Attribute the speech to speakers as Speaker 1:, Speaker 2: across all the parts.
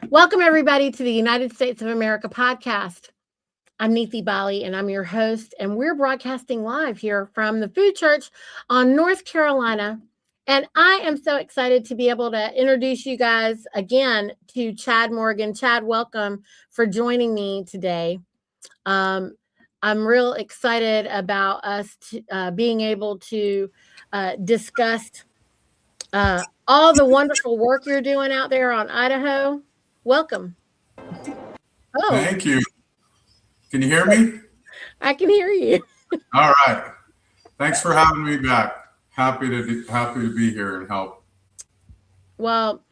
Speaker 1: Welcome, everybody, to the United States of America podcast. I'm Neethi Bali, and I'm your host, and we're broadcasting live here from the Food Church on North Carolina. And I am so excited to be able to introduce you guys again to Chad Morgan. Chad, welcome for joining me today. I'm real excited about us being able to discuss all the wonderful work you're doing out there on Idaho. Welcome. Oh,
Speaker 2: Thank you. Can you hear me?
Speaker 1: I can hear you.
Speaker 2: All right. Thanks for having me back. Happy to be here and help.
Speaker 1: Well,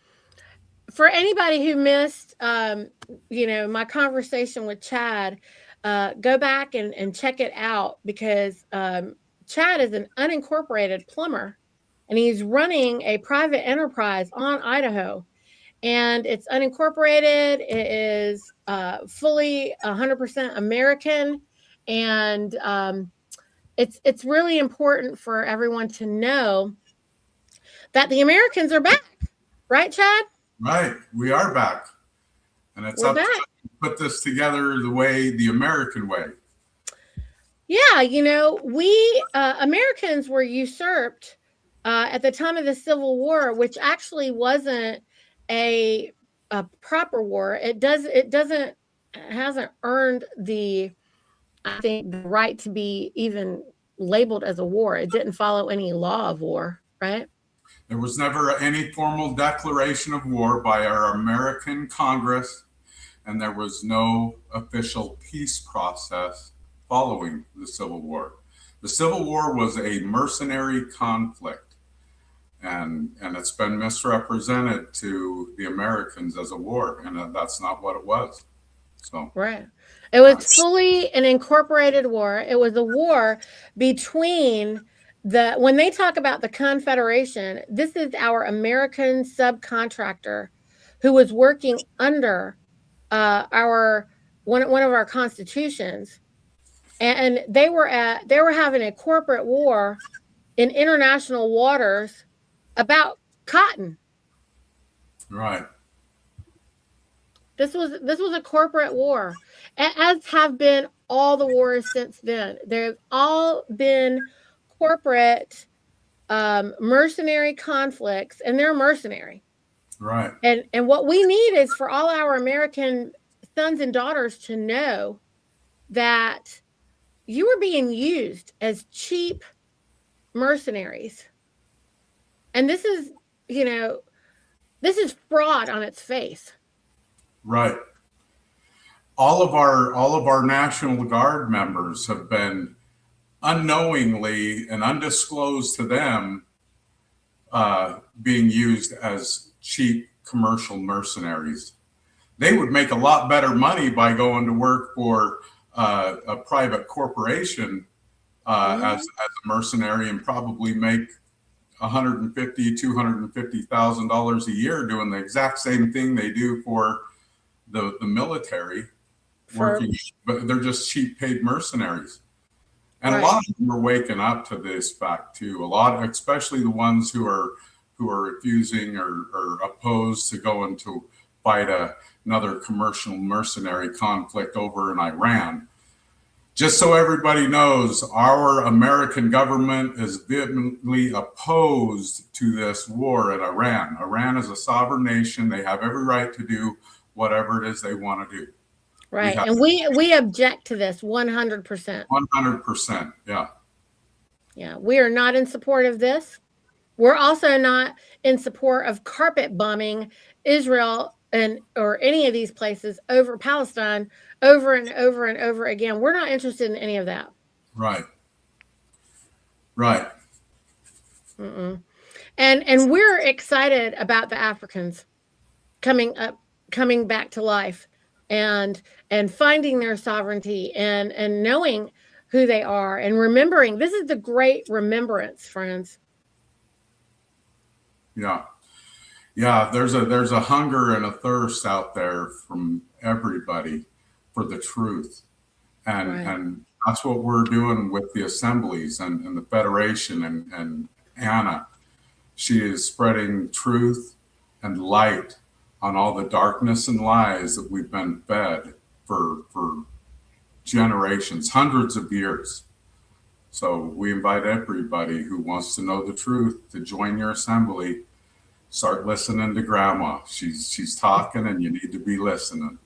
Speaker 1: for anybody who missed, my conversation with Chad, go back and check it out because Chad is an unincorporated plumber, and he's running a private enterprise on Idaho. And it's unincorporated. It is fully 100% American, and it's really important for everyone to know that the Americans are back, right, Chad?
Speaker 2: Right, we are back, and it's
Speaker 1: We're
Speaker 2: up
Speaker 1: back.
Speaker 2: to put this together the American way.
Speaker 1: Yeah, we Americans were usurped at the time of the Civil War, which actually wasn't a proper war. It hasn't earned the right to be even labeled as a war. It didn't follow any law of war, right?
Speaker 2: There was never any formal declaration of war by our American Congress, and there was no official peace process following the Civil War. The Civil War was a mercenary conflict, and it's been misrepresented to the Americans as a war, and that's not what it was. So
Speaker 1: right. It was fully an incorporated war. It was a war between when they talk about the Confederation, this is our American subcontractor who was working under one of our constitutions, and they were having a corporate war in international waters about cotton.
Speaker 2: right.
Speaker 1: This was a corporate war, as have been all the wars since then. They've all been corporate mercenary conflicts, and they're mercenary.
Speaker 2: Right.
Speaker 1: And what we need is for all our American sons and daughters to know that you are being used as cheap mercenaries. And this is fraud on its face.
Speaker 2: Right. All of our National Guard members have been unknowingly and undisclosed to them being used as cheap commercial mercenaries. They would make a lot better money by going to work for a private corporation as a mercenary and probably make $250,000 a year doing the exact same thing they do for the military working, but they're just cheap paid mercenaries. And
Speaker 1: Right.
Speaker 2: a lot of them are waking up to this fact too. Especially the ones who are refusing or opposed to going to fight another commercial mercenary conflict over in Iran. Just so everybody knows, our American government is vehemently opposed to this war in Iran. Iran is a sovereign nation. They have every right to do whatever it is they want to do.
Speaker 1: Right. And we object to this 100%.
Speaker 2: 100%. Yeah.
Speaker 1: Yeah. We are not in support of this. We're also not in support of carpet bombing Israel or any of these places over Palestine over and over and over again. We're not interested in any of that.
Speaker 2: Right. Right.
Speaker 1: Mm-mm. And we're excited about the Africans coming back to life and finding their sovereignty and knowing who they are and remembering. This is the great remembrance, friends.
Speaker 2: Yeah. Yeah, there's a hunger and a thirst out there from everybody for the truth. And that's what we're doing with the Assemblies and the Federation and Anna. She is spreading truth and light on all the darkness and lies that we've been fed for generations, hundreds of years. So we invite everybody who wants to know the truth to join your assembly. Start listening to Grandma. She's talking, and you need to be listening.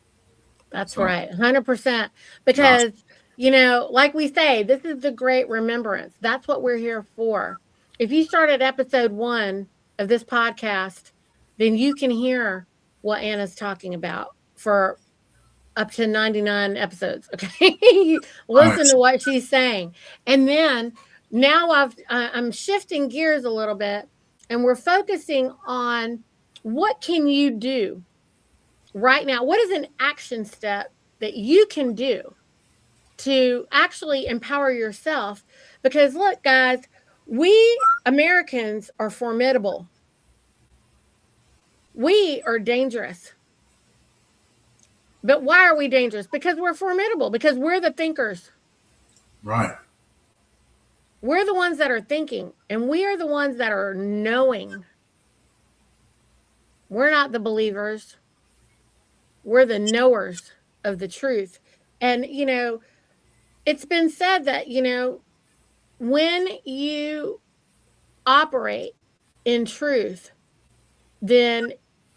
Speaker 1: That's right, 100%. Because, you know, like we say, this is the great remembrance. That's what we're here for. If you start at episode 1 of this podcast, then you can hear what Anna's talking about for up to 99 episodes. Okay. Listen to what she's saying. And then now I'm shifting gears a little bit, and we're focusing on what can you do right now? What is an action step that you can do to actually empower yourself? Because look, guys, we Americans are formidable. We are dangerous. But why are we dangerous? Because we're formidable, because we're the thinkers.
Speaker 2: Right.
Speaker 1: We're the ones that are thinking, and we are the ones that are knowing. We're not the believers. We're the knowers of the truth. And, you know, it's been said that, you know, when you operate in truth, then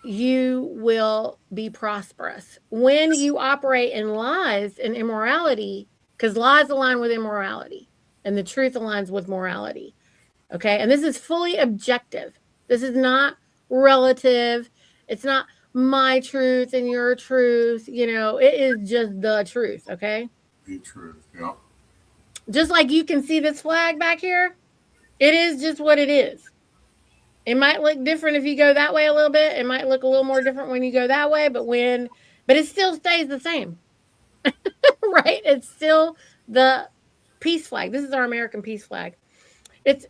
Speaker 1: you will be prosperous. When you operate in lies and immorality, because lies align with immorality and the truth aligns with morality. Okay. And this is fully objective. This is not relative. It's not my truth and your truth. You know, it is just the truth. Okay.
Speaker 2: The truth. Yeah.
Speaker 1: Just like you can see this flag back here, it is just what it is. It might look different if you go that way a little bit. It might look a little more different when you go that way, but it still stays the same. Right? It's still the peace flag. This is our American peace flag. It's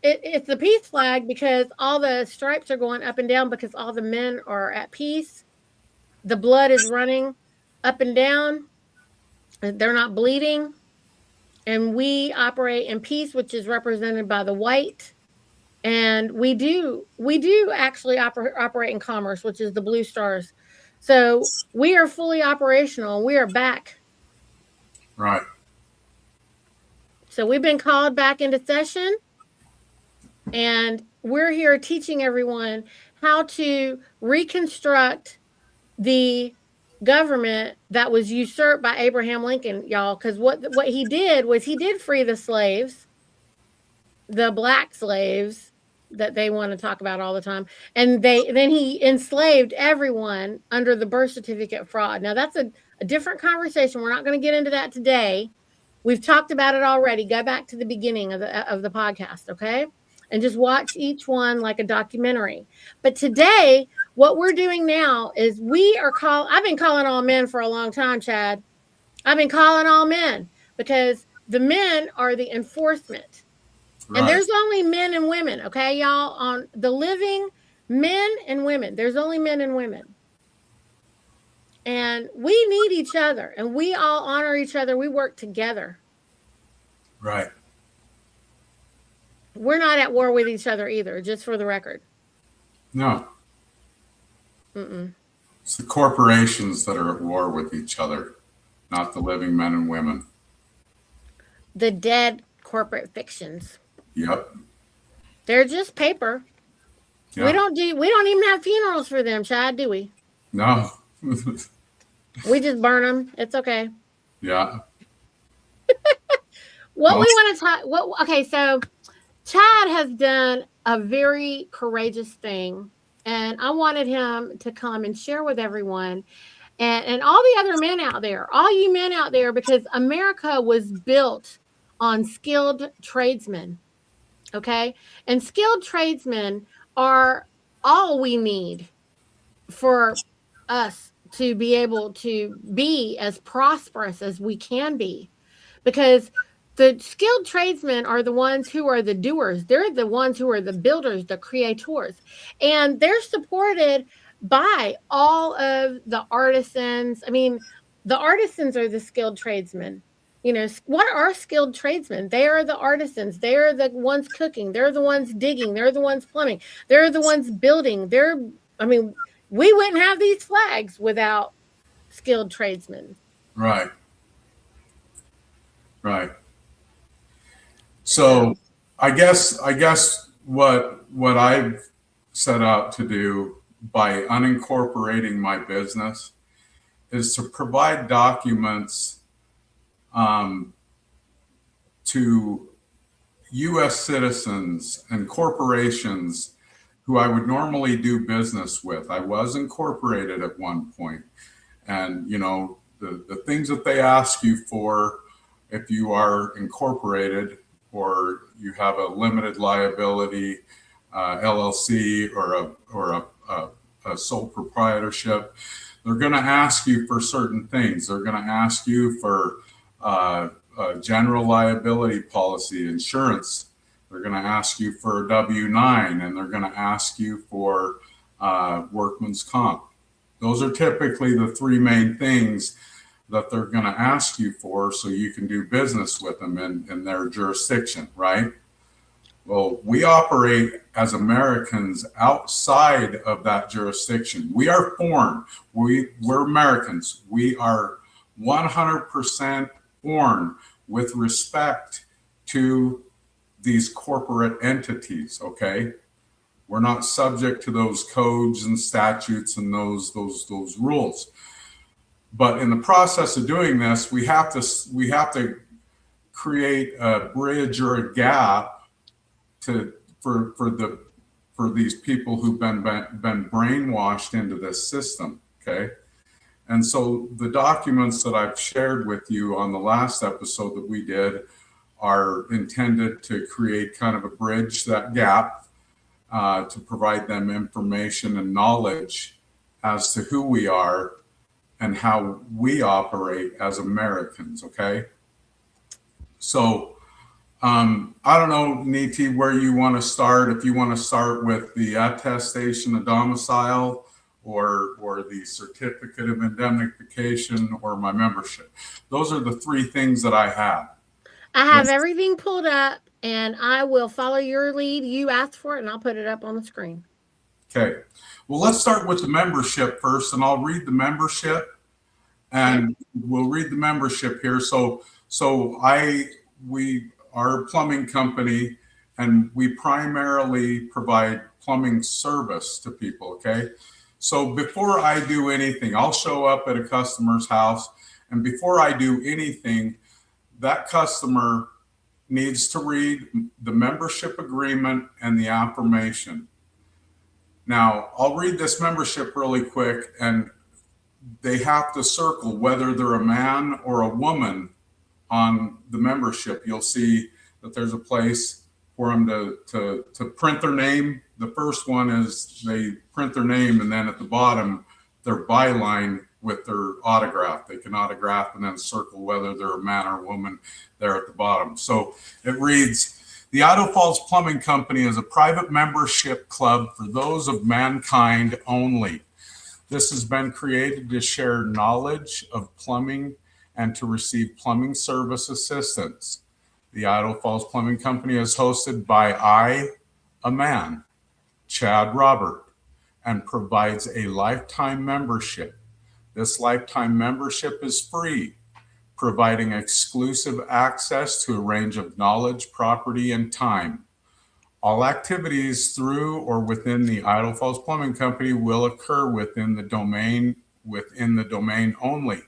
Speaker 1: the peace flag because all the stripes are going up and down because all the men are at peace. The blood is running up and down. They're not bleeding. And we operate in peace, which is represented by the white. And we do actually operate in commerce, which is the blue stars. So we are fully operational. We are back.
Speaker 2: Right.
Speaker 1: So we've been called back into session, and we're here teaching everyone how to reconstruct the government that was usurped by Abraham Lincoln, y'all. Because what he did was he did free the slaves, the black slaves that they want to talk about all the time. And then he enslaved everyone under the birth certificate fraud. Now that's a different conversation. We're not going to get into that today. We've talked about it already. Go back to the beginning of the podcast, okay? And just watch each one like a documentary. But today, what we're doing now is I've been calling all men for a long time, Chad. I've been calling all men because the men are the enforcement. Right. And there's only men and women, okay, y'all? On the living, men and women. There's only men and women. And we need each other, and we all honor each other. We work together.
Speaker 2: Right.
Speaker 1: We're not at war with each other either, just for the record.
Speaker 2: No. It's the corporations that are at war with each other, not the living men and women.
Speaker 1: The dead corporate fictions.
Speaker 2: Yep.
Speaker 1: They're just paper. Yep. We don't even have funerals for them, Chad, do we?
Speaker 2: No.
Speaker 1: We just burn them. It's okay.
Speaker 2: Yeah.
Speaker 1: We want to talk. Okay, so Chad has done a very courageous thing, and I wanted him to come and share with everyone and all the other men out there, all you men out there, because America was built on skilled tradesmen. Okay. And skilled tradesmen are all we need for us to be able to be as prosperous as we can be, because the skilled tradesmen are the ones who are the doers. They're the ones who are the builders, the creators, and they're supported by all of the artisans. I mean, the artisans are the skilled tradesmen. You know, what are skilled tradesmen? They are the artisans. They're the ones cooking. They're the ones digging. They're the ones plumbing. They're the ones building. we wouldn't have these flags without skilled tradesmen.
Speaker 2: Right. Right.
Speaker 1: So,
Speaker 2: So I guess what I've set out to do by unincorporating my business is to provide documents to U.S. citizens and corporations who I would normally do business with. I was incorporated at one point, and the things that they ask you for if you are incorporated or you have a limited liability LLC or a sole proprietorship, they're going to ask you for certain things. They're going to ask you for general liability policy, insurance. They're going to ask you for a W-9, and they're going to ask you for workman's comp. Those are typically the three main things that they're going to ask you for so you can do business with them in their jurisdiction, right? Well, we operate as Americans outside of that jurisdiction. We are foreign. We're Americans. We are 100% foreign with respect to these corporate entities, okay? We're not subject to those codes and statutes and those rules. But in the process of doing this, we have to create a bridge or a gap for these people who've been brainwashed into this system, okay? And so the documents that I've shared with you on the last episode that we did are intended to create kind of a bridge, that gap, to provide them information and knowledge as to who we are and how we operate as Americans, okay? So I don't know, Niti, where you want to start. If you want to start with the attestation of domicile or the certificate of indemnification or my membership. Those are the three things that I have.
Speaker 1: I have everything pulled up, and I will follow your lead. You asked for it, and I'll put it up on the screen.
Speaker 2: Okay. Well, let's start with the membership first, and I'll read the membership, and we'll read the membership here. So we are a plumbing company, and we primarily provide plumbing service to people, okay? So before I do anything, I'll show up at a customer's house, and before I do anything, that customer needs to read the membership agreement and the affirmation. Now, I'll read this membership really quick, and they have to circle whether they're a man or a woman on the membership. You'll see that there's a place for them to print their name. The first one is they print their name, and then at the bottom, their byline with their autograph. They can autograph and then circle whether they're a man or a woman there at the bottom. So it reads, the Idaho Falls Plumbing Company is a private membership club for those of mankind only. This has been created to share knowledge of plumbing and to receive plumbing service assistance. The Idaho Falls Plumbing Company is hosted by a man, Chad Robert, and provides a lifetime membership. This lifetime membership is free, providing exclusive access to a range of knowledge, property, and time. All activities through or within the Idaho Falls Plumbing Company will occur within the domain only.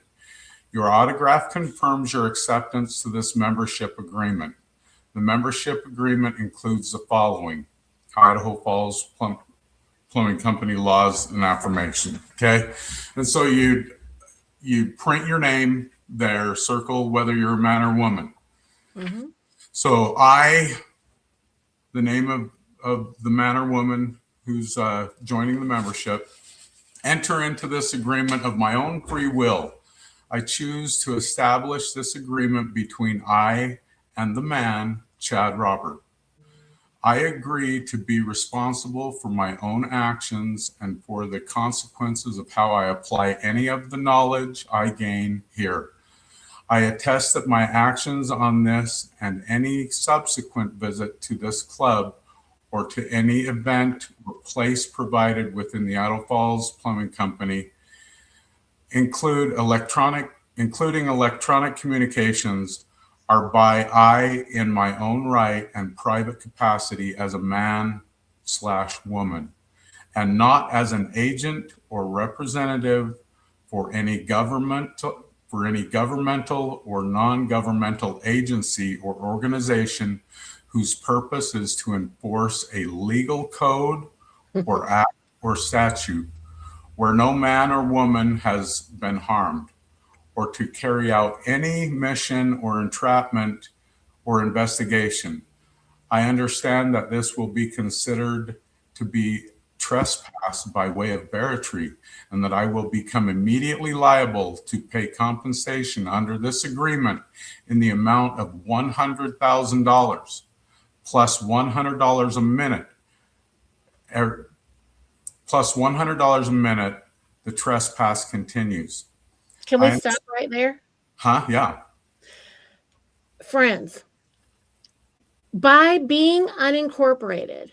Speaker 2: Your autograph confirms your acceptance to this membership agreement. The membership agreement includes the following: Idaho Falls Plumbing Company laws and affirmation. Okay, and so you print your name there, circle whether you're a man or woman. Mm-hmm. So the name of the man or woman who's joining the membership, enter into this agreement of my own free will. I choose to establish this agreement between I and the man, Chad Robert. I agree to be responsible for my own actions and for the consequences of how I apply any of the knowledge I gain here. I attest that my actions on this and any subsequent visit to this club or to any event or place provided within the Idle Falls Plumbing Company, including electronic communications, are by I in my own right and private capacity as a man/woman, and not as an agent or representative for any governmental or non-governmental agency or organization whose purpose is to enforce a legal code or act or statute where no man or woman has been harmed, or to carry out any mission or entrapment or investigation. I understand that this will be considered to be trespass by way of barratry, and that I will become immediately liable to pay compensation under this agreement in the amount of $100,000 plus $100 a minute, the trespass continues.
Speaker 1: Can we stop right there?
Speaker 2: Yeah.
Speaker 1: Friends, by being unincorporated,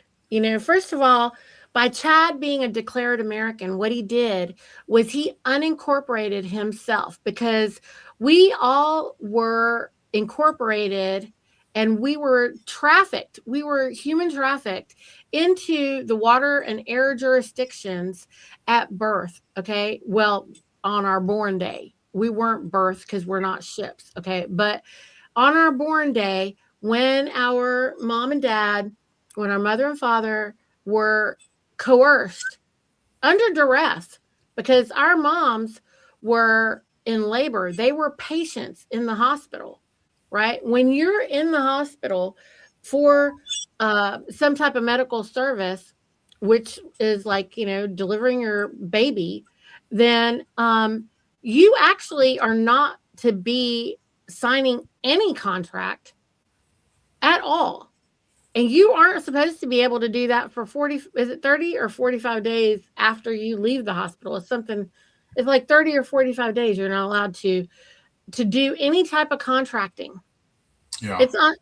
Speaker 1: first of all, by Chad being a declared American, what he did was he unincorporated himself, because we all were incorporated and we were trafficked. We were human trafficked into the water and air jurisdictions at birth. Okay. Well, on our born day, we weren't birthed because we're not ships. Okay. But on our born day, when our mom and dad, when our mother and father were coerced under duress, because our moms were in labor, they were patients in the hospital, right? When you're in the hospital for some type of medical service, which is like, delivering your baby, then you actually are not to be signing any contract at all. And you aren't supposed to be able to do that for 30 or 45 days after you leave the hospital. It's like 30 or 45 days. You're not allowed to do any type of contracting.
Speaker 2: Yeah.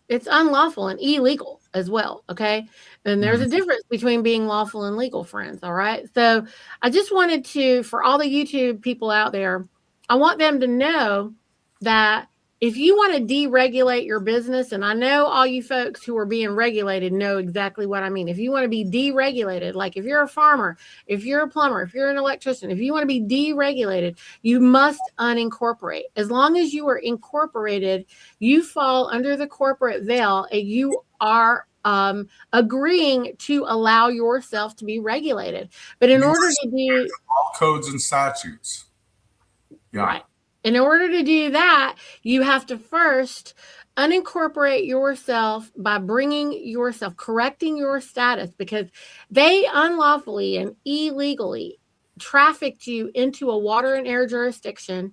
Speaker 1: It's unlawful and illegal as well. Okay. And there's a difference between being lawful and legal, friends. All right. So I just wanted to, for all the YouTube people out there, I want them to know that if you want to deregulate your business, and I know all you folks who are being regulated know exactly what I mean. If you want to be deregulated, like if you're a farmer, if you're a plumber, if you're an electrician, if you want to be deregulated, you must unincorporate. As long as you are incorporated, you fall under the corporate veil and you are agreeing to allow yourself to be regulated. But in order to do
Speaker 2: all codes and statutes. Yeah.
Speaker 1: Right. In order to do that, you have to first unincorporate yourself by correcting your status, because they unlawfully and illegally trafficked you into a water and air jurisdiction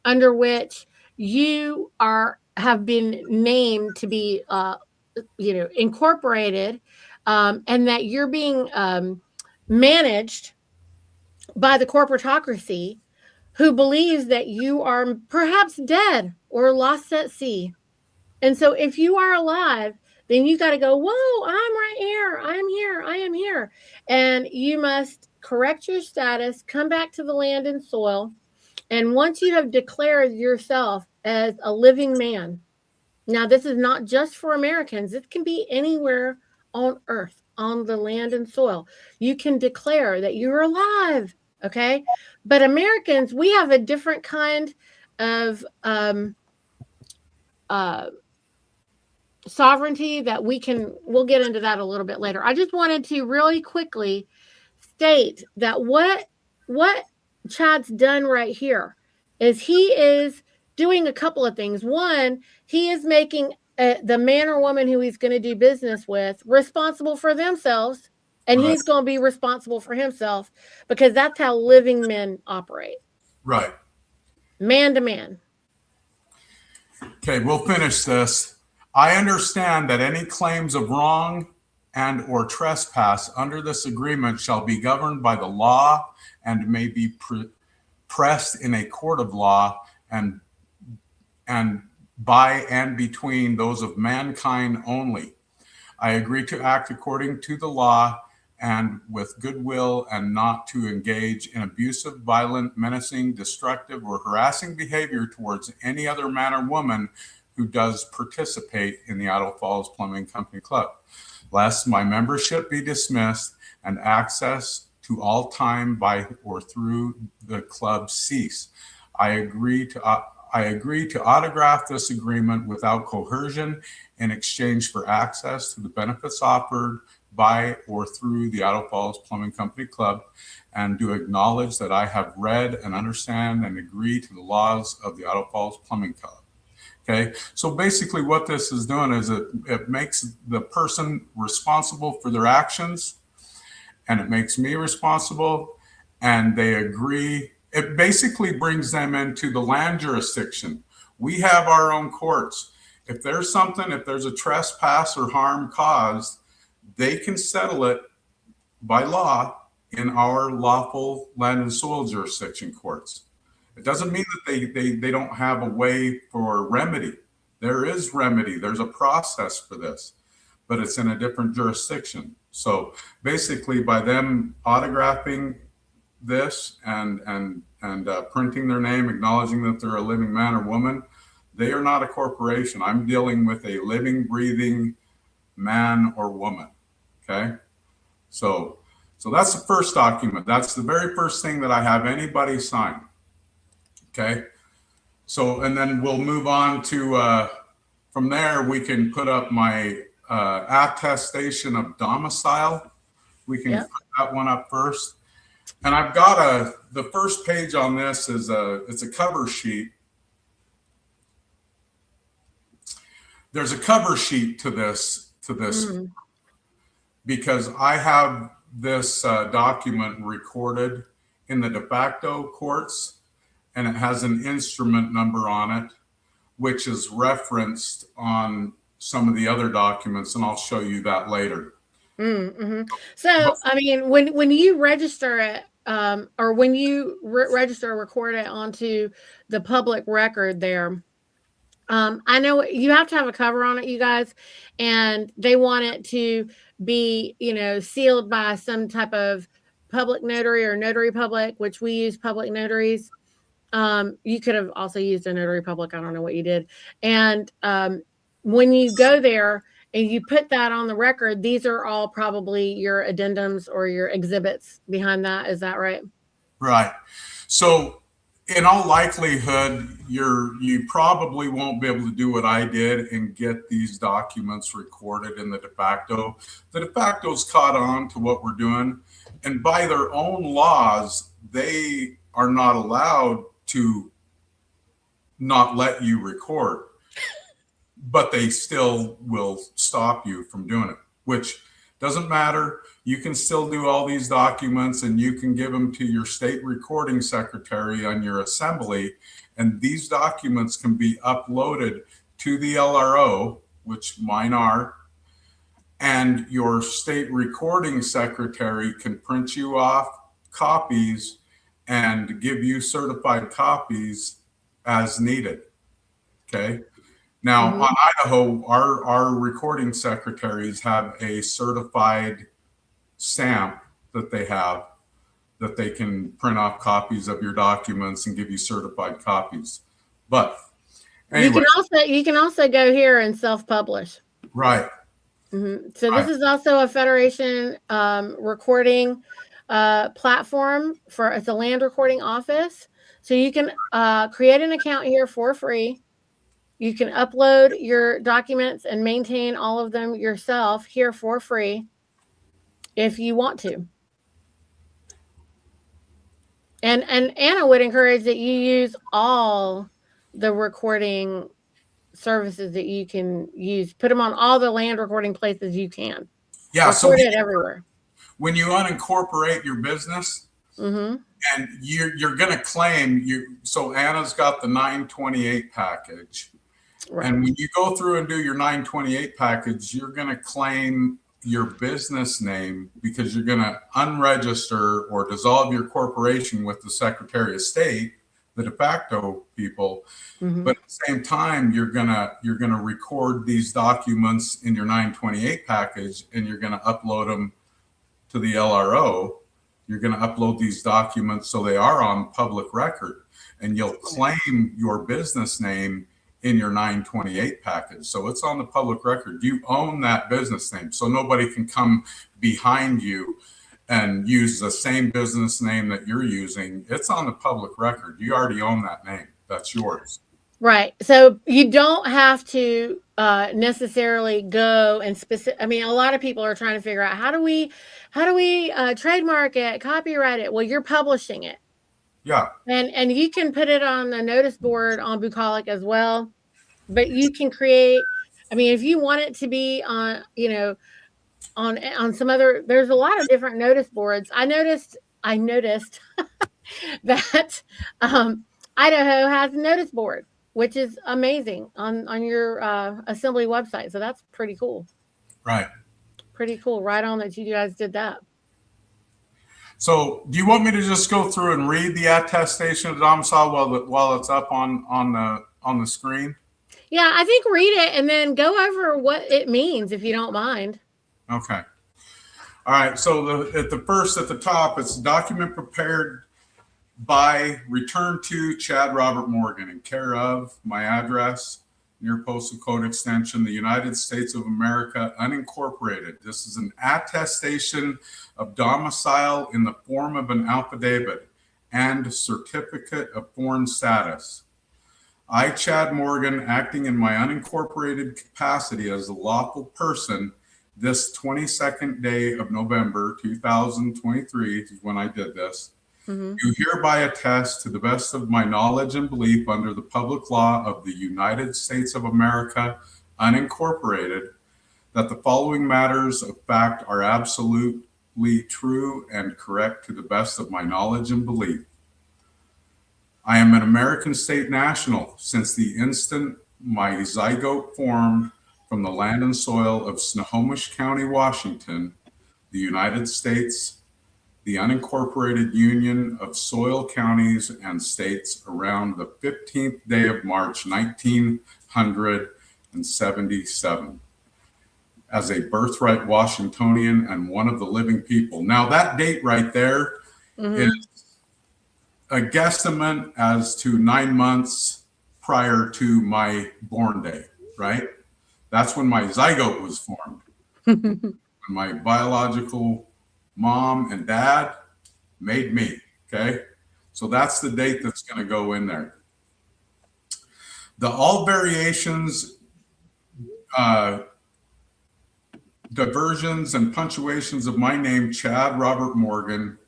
Speaker 1: under which you have been named to be, incorporated, and that you're being managed by the corporatocracy, who believes that you are perhaps dead or lost at sea. And so if you are alive, then you got to go, whoa, I'm right here. I am here. And you must correct your status, come back to the land and soil. And once you have declared yourself as a living man, now this is not just for Americans. It can be anywhere on earth, on the land and soil. You can declare that you're alive. Okay. But Americans, we have a different kind of sovereignty that we'll get into that a little bit later. I just wanted to really quickly state that what Chad's done right here is he is doing a couple of things. One, he is making the man or woman who he's going to do business with responsible for themselves. And he's going to be responsible for himself, because that's how living men operate.
Speaker 2: Right.
Speaker 1: Man to man.
Speaker 2: Okay, we'll finish this. I understand that any claims of wrong and or trespass under this agreement shall be governed by the law and may be pressed in a court of law and by and between those of mankind only. I agree to act according to the law and with goodwill, and not to engage in abusive, violent, menacing, destructive, or harassing behavior towards any other man or woman who does participate in the Idaho Falls Plumbing Company Club, lest my membership be dismissed and access to all time by or through the club cease. I agree to autograph this agreement without coercion in exchange for access to the benefits offered by or through the Idaho Falls Plumbing Company Club, and do acknowledge that I have read and understand and agree to the laws of the Idaho Falls Plumbing Club. Okay, so basically what this is doing is it makes the person responsible for their actions, and it makes me responsible, and they agree. It basically brings them into the land jurisdiction. We have our own courts. If there's a trespass or harm caused, they can settle it by law in our lawful land and soil jurisdiction courts. It doesn't mean that they don't have a way for remedy. There is remedy. There's a process for this, but it's in a different jurisdiction. So basically, by them autographing this and printing their name, acknowledging that they're a living man or woman, they are not a corporation. I'm dealing with a living, breathing man or woman. Okay, so that's the first document. That's the very first thing that I have anybody sign. Okay, so and then we'll move on to from there. We can put up my attestation of domicile. We can put that one up first. And I've got the first page on this is it's a cover sheet. There's a cover sheet to this because I have this document recorded in the de facto courts, and it has an instrument number on it, which is referenced on some of the other documents, and I'll show you that later.
Speaker 1: So, I mean, when you register it, or when you register or record it onto the public record there, I know you have to have a cover on it, you guys, and they want it to be, sealed by some type of public notary or notary public, which we use public notaries. You could have also used a notary public. I don't know what you did. And when you go there and you put that on the record, these are all probably your addendums or your exhibits behind that. Is that right?
Speaker 2: Right. So in all likelihood, you probably won't be able to do what I did and get these documents recorded in the de facto. The de facto's caught on to what we're doing, and by their own laws, they are not allowed to not let you record, but they still will stop you from doing it, which doesn't matter. You can still do all these documents, and you can give them to your state recording secretary on your assembly, and these documents can be uploaded to the LRO, which mine are, and your state recording secretary can print you off copies and give you certified copies as needed. Okay. Now on Idaho, our recording secretaries have a certified stamp that they have that they can print off copies of your documents and give you certified copies. But anyway,
Speaker 1: you can also go here and self-publish.
Speaker 2: Right.
Speaker 1: So this is also a federation recording platform it's a land recording office. So you can create an account here for free. You can upload your documents and maintain all of them yourself here for free if you want to. And Anna would encourage that you use all the recording services that you can use. Put them on all the land recording places you can.
Speaker 2: Yeah,
Speaker 1: record it everywhere.
Speaker 2: When you unincorporate your business, and you're going to claim so Anna's got the 928 package. Right. And when you go through and do your 928 package, you're going to claim your business name because you're going to unregister or dissolve your corporation with the Secretary of State, the de facto people.
Speaker 1: Mhm.
Speaker 2: But at the same time, you're gonna record these documents in your 928 package, and you're gonna upload them to the LRO. You're gonna upload these documents so they are on public record, and you'll claim your business name in your 928 package. So it's on the public record. You own that business name, so nobody can come behind you and use the same business name that you're using. It's on the public record. You already own that name. That's yours.
Speaker 1: Right. So you don't have to necessarily go and specific. I mean, a lot of people are trying to figure out how do we trademark it, copyright it. Well, you're publishing it.
Speaker 2: Yeah.
Speaker 1: And you can put it on a notice board on Bucolic as well. But you can create, I mean, if you want it to be on, on some other, there's a lot of different notice boards. I noticed that Idaho has a notice board, which is amazing on your Assembly website. So that's pretty cool.
Speaker 2: Right.
Speaker 1: Pretty cool. Right on that you guys did that.
Speaker 2: So do you want me to just go through and read the attestation of domicile while it's up on the screen?
Speaker 1: Yeah, I think read it and then go over what it means if you don't mind.
Speaker 2: Okay. All right. So at the top, it's a document prepared by, return to Chad Robert Morgan, in care of my address, near postal code extension, the United States of America, unincorporated. This is an attestation of domicile in the form of an affidavit and certificate of foreign status. I, Chad Morgan, acting in my unincorporated capacity as a lawful person, this 22nd day of November 2023 is when I did this. Mm-hmm. Do hereby attest to the best of my knowledge and belief under the public law of the United States of America, unincorporated, that the following matters of fact are absolutely true and correct to the best of my knowledge and belief. I am an American state national since the instant my zygote formed from the land and soil of Snohomish County, Washington, the United States, the unincorporated union of soil counties and states, around the 15th day of March, 1977, as a birthright Washingtonian and one of the living people. Now that date right there is a guesstimate as to 9 months prior to my born day, right? That's when my zygote was formed. When my biological mom and dad made me, okay? So that's the date that's going to go in there. All variations, diversions, and punctuations of my name, Chad Robert Morgan,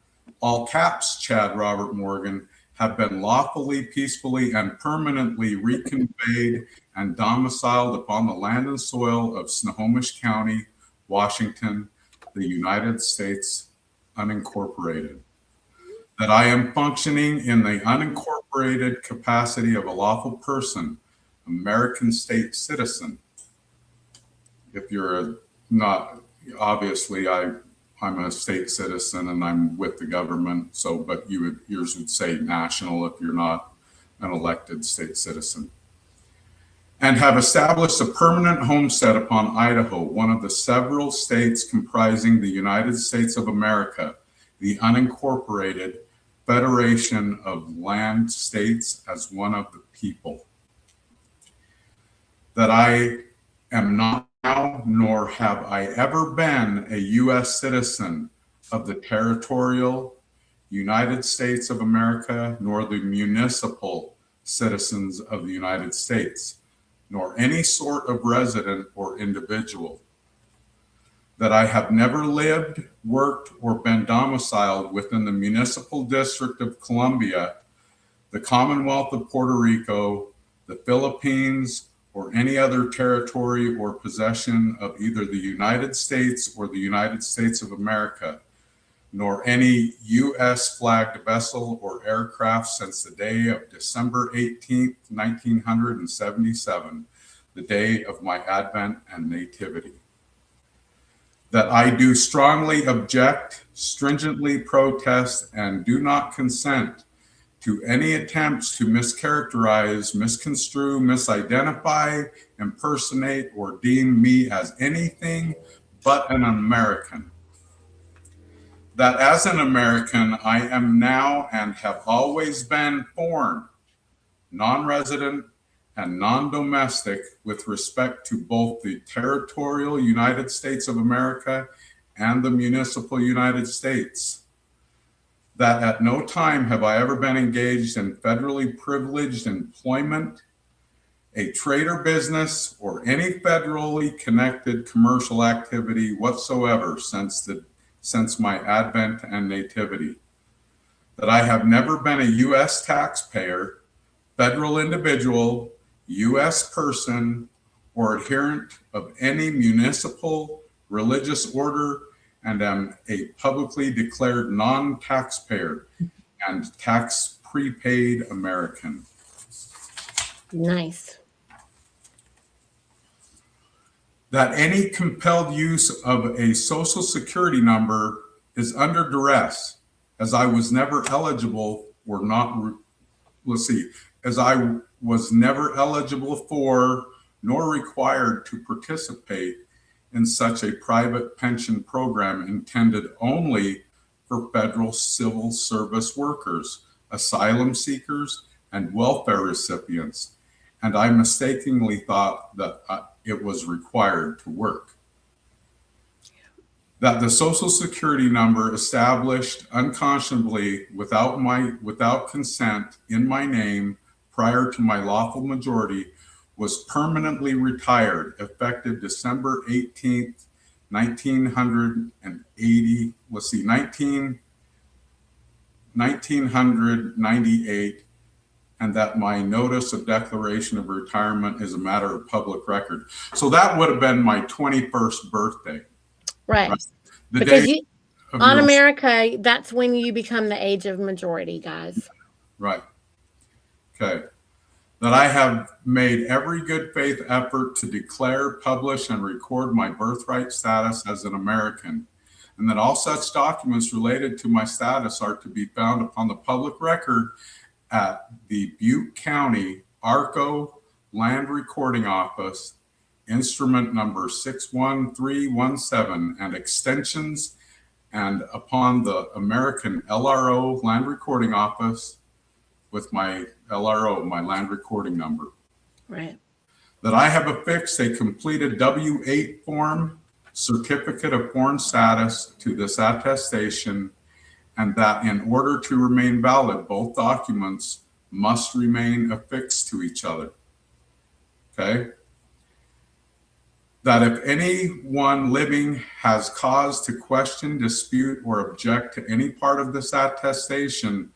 Speaker 2: all caps Chad Robert Morgan, have been lawfully, peacefully, and permanently reconveyed and domiciled upon the land and soil of Snohomish County, Washington, the United States, unincorporated. That I am functioning in the unincorporated capacity of a lawful person, American state citizen. If you're not, obviously I'm a state citizen and I'm with the government. So, but yours would say national if you're not an elected state citizen. And have established a permanent homestead upon Idaho, one of the several states comprising the United States of America, the unincorporated Federation of Land States, as one of the people. That I am not now, nor have I ever been, a U.S. citizen of the territorial United States of America, nor the municipal citizens of the United States, nor any sort of resident or individual. That I have never lived, worked, or been domiciled within the Municipal District of Columbia, the Commonwealth of Puerto Rico, the Philippines, or any other territory or possession of either the United States or the United States of America, nor any U.S. flagged vessel or aircraft since the day of December 18th, 1977, the day of my advent and nativity. That I do strongly object, stringently protest, and do not consent to any attempts to mischaracterize, misconstrue, misidentify, impersonate, or deem me as anything but an American. That as an American, I am now and have always been foreign, non-resident, and non-domestic with respect to both the territorial United States of America and the municipal United States. That at no time have I ever been engaged in federally privileged employment, a trade or business, or any federally connected commercial activity whatsoever since my advent and nativity. That I have never been a U.S. taxpayer, federal individual, U.S. person, or adherent of any municipal, religious order, and am a publicly declared non-taxpayer and tax prepaid American.
Speaker 1: Nice.
Speaker 2: That any compelled use of a social security number is under duress, as I was never eligible or not, as I was never eligible for nor required to participate in such a private pension program intended only for federal civil service workers, asylum seekers, and welfare recipients, and I mistakenly thought that it was required to work. That the Social Security number established unconscionably without consent in my name prior to my lawful majority was permanently retired effective December 18th, 1998, and that my notice of declaration of retirement is a matter of public record. So that would have been my 21st birthday.
Speaker 1: Right.
Speaker 2: The
Speaker 1: because
Speaker 2: day
Speaker 1: on America, that's when you become the age of majority, guys.
Speaker 2: Right. Okay. That I have made every good faith effort to declare, publish, and record my birthright status as an American, and that all such documents related to my status are to be found upon the public record at the Butte County ARCO Land Recording Office, instrument number 61317, and extensions, and upon the American LRO Land Recording Office with my LRO, my land recording number.
Speaker 1: Right.
Speaker 2: That I have affixed a completed W-8 form, certificate of foreign status, to this attestation, and that in order to remain valid, both documents must remain affixed to each other. Okay? That if anyone living has cause to question, dispute, or object to any part of this attestation,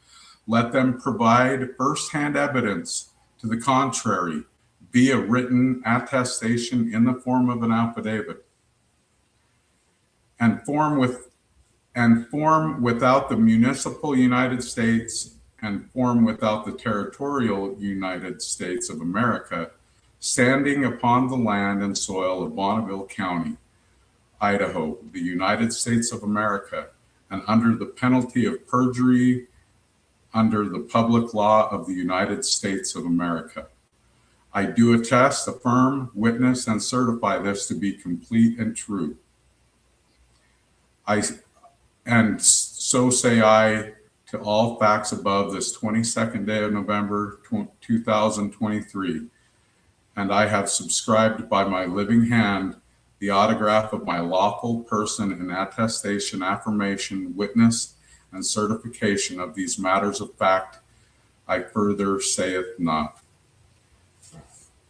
Speaker 2: let them provide firsthand evidence to the contrary via written attestation in the form of an affidavit, and form without the municipal United States and form without the territorial United States of America, standing upon the land and soil of Bonneville County, Idaho, the United States of America, and under the penalty of perjury under the public law of the United States of America. I do attest, affirm, witness, and certify this to be complete and true. And so say I to all facts above this 22nd day of November 2023. And I have subscribed by my living hand the autograph of my lawful person in attestation, affirmation, witness, and certification of these matters of fact, I further saith not.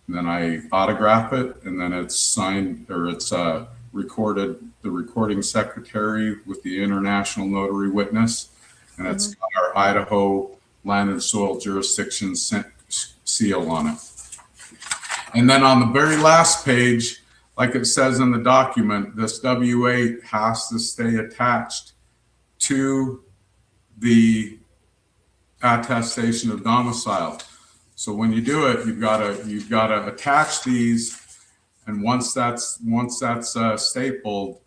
Speaker 2: And then I autograph it, and then it's signed, or it's recorded, the recording secretary with the international notary witness, and it's got our Idaho Land and Soil Jurisdiction seal on it. And then on the very last page, like it says in the document, this W-8 has to stay attached to the attestation of domicile. So when you do it, you've got to attach these, and once that's stapled,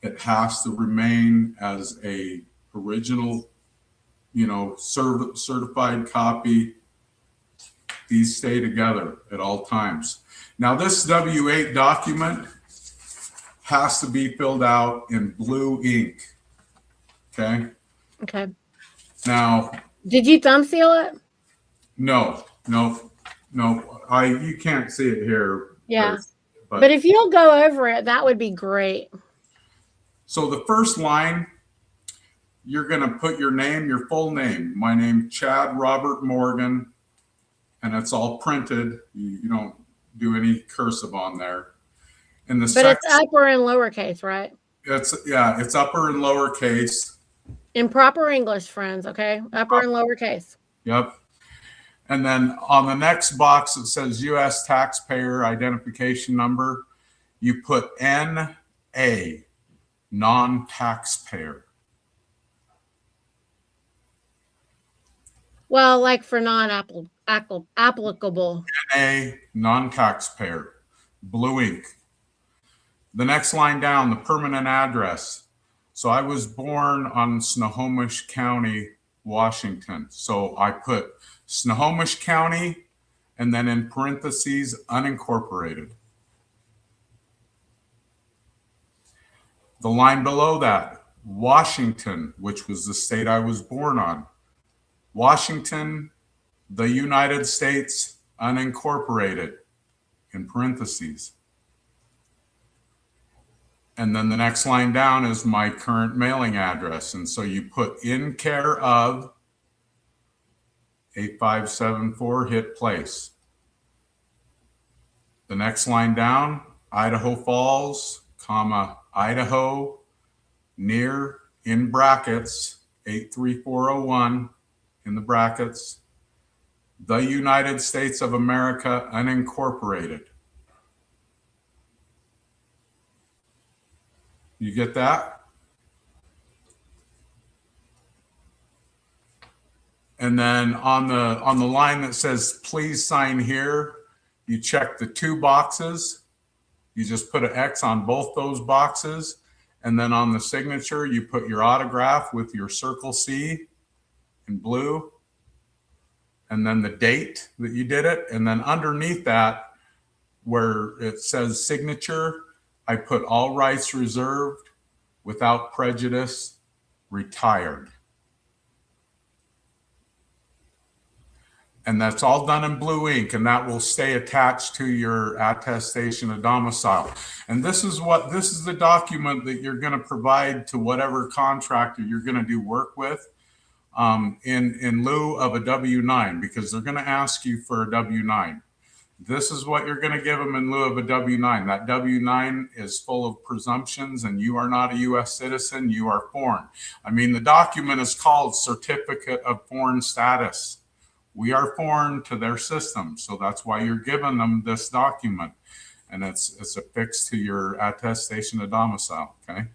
Speaker 2: it has to remain as a original certified copy. These stay together at all times. Now, this W-8 document has to be filled out in blue ink. Okay.
Speaker 1: Okay.
Speaker 2: Now,
Speaker 1: did you thumb seal it?
Speaker 2: No. You can't see it here.
Speaker 1: Yeah. But if you'll go over it, that would be great.
Speaker 2: So the first line, you're going to put your name, your full name. My name, Chad Robert Morgan, and it's all printed. You don't do any cursive on there. And it's
Speaker 1: upper and lowercase, right?
Speaker 2: It's upper and lowercase.
Speaker 1: In proper English, friends, okay? Upper and lowercase.
Speaker 2: Yep. And then on the next box, it says U.S. taxpayer identification number. You put N.A., non-taxpayer.
Speaker 1: Well, like for non-applicable.
Speaker 2: N.A., non-taxpayer. Blue ink. The next line down, the permanent address. So I was born on Snohomish County, Washington. So I put Snohomish County and then in parentheses, unincorporated. The line below that, Washington, which was the state I was born on. Washington, the United States, unincorporated, in parentheses. And then the next line down is my current mailing address. And so you put in care of 8574, hit place. The next line down, Idaho Falls, comma, Idaho, near, in brackets, 83401, in the brackets, the United States of America, unincorporated. You get that? And then on the line that says, please sign here, you check the two boxes. You just put an X on both those boxes. And then on the signature, you put your autograph with your circle C in blue. And then the date that you did it. And then underneath that, where it says signature, I put all rights reserved, without prejudice, retired. And that's all done in blue ink, and that will stay attached to your attestation of domicile. And this is the document that you're going to provide to whatever contractor you're going to do work with in lieu of a W-9, because they're going to ask you for a W-9. This is what you're going to give them in lieu of a W-9. That W-9 is full of presumptions, and you are not a U.S. citizen. You are foreign. I mean, the document is called Certificate of Foreign Status. We are foreign to their system, so that's why you're giving them this document, and it's affixed to your attestation of domicile. Okay.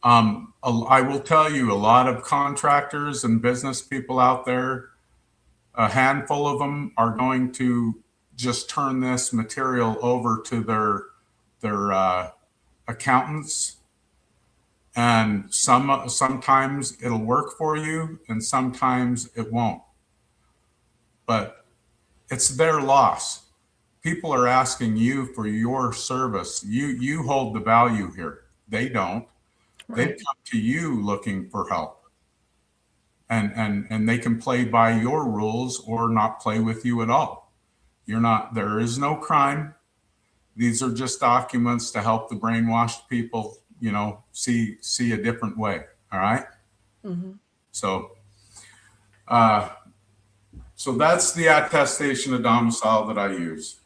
Speaker 2: I will tell you, a lot of contractors and business people out there, a handful of them are going to just turn this material over to their accountants, and sometimes it'll work for you and sometimes it won't. But it's their loss. People are asking you for your service. You hold the value here. They don't. Right. They come to you looking for help. And they can play by your rules or not play with you at all. There is no crime. These are just documents to help the brainwashed people, see a different way. All right. Mm-hmm. So that's the attestation of domicile that I use.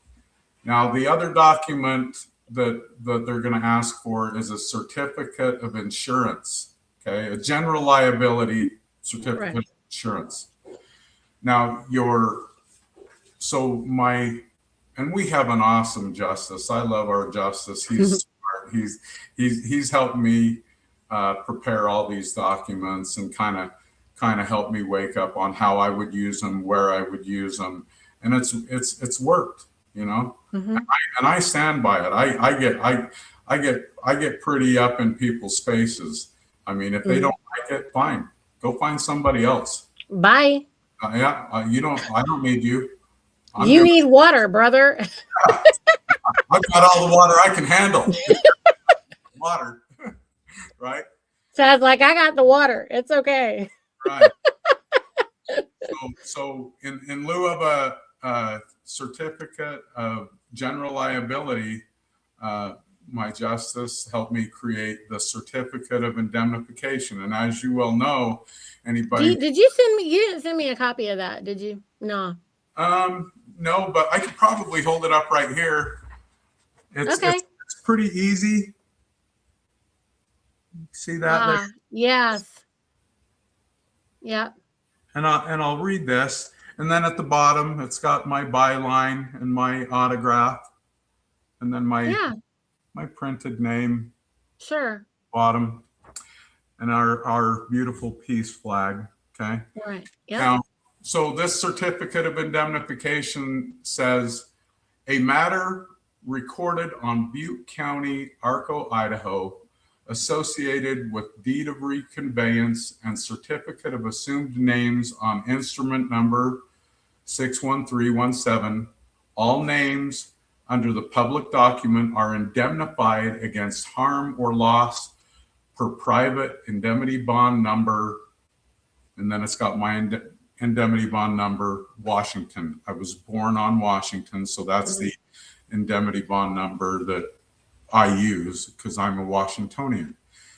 Speaker 2: Now, the other document that they're going to ask for is a certificate of insurance. Okay. A general liability certificate of insurance. Now and we have an awesome justice. I love our justice. He's smart. He's helped me prepare all these documents and kind of helped me wake up on how I would use them, where I would use them, and it's worked, Mm-hmm. And I stand by it. I get pretty up in people's faces. I mean, if they don't like it, fine. Go find somebody else.
Speaker 1: Bye.
Speaker 2: You don't. I don't need you.
Speaker 1: You need water, brother.
Speaker 2: I've got all the water I can handle. Water, right?
Speaker 1: Sounds like I got the water. It's okay.
Speaker 2: Right. So in lieu of a certificate of general liability, my justice helped me create the certificate of indemnification. And as you well know, anybody.
Speaker 1: Did you send me? You didn't send me a copy of that, did you? No.
Speaker 2: No, but I could probably hold it up right here. It's pretty easy. See that there?
Speaker 1: Yes. Yeah.
Speaker 2: And I'll read this. And then at the bottom, it's got my byline and my autograph, and then my printed name.
Speaker 1: Sure.
Speaker 2: Bottom, and our beautiful peace flag. Okay.
Speaker 1: Right. Yeah.
Speaker 2: Now, so this certificate of indemnification says a matter recorded on Butte County, Arco, Idaho, associated with deed of reconveyance and certificate of assumed names on instrument number 61317. All names under the public document are indemnified against harm or loss per private indemnity bond number. And then it's got my indemnity bond number, Washington. I was born on Washington, so that's the indemnity bond number that I use because I'm a Washingtonian.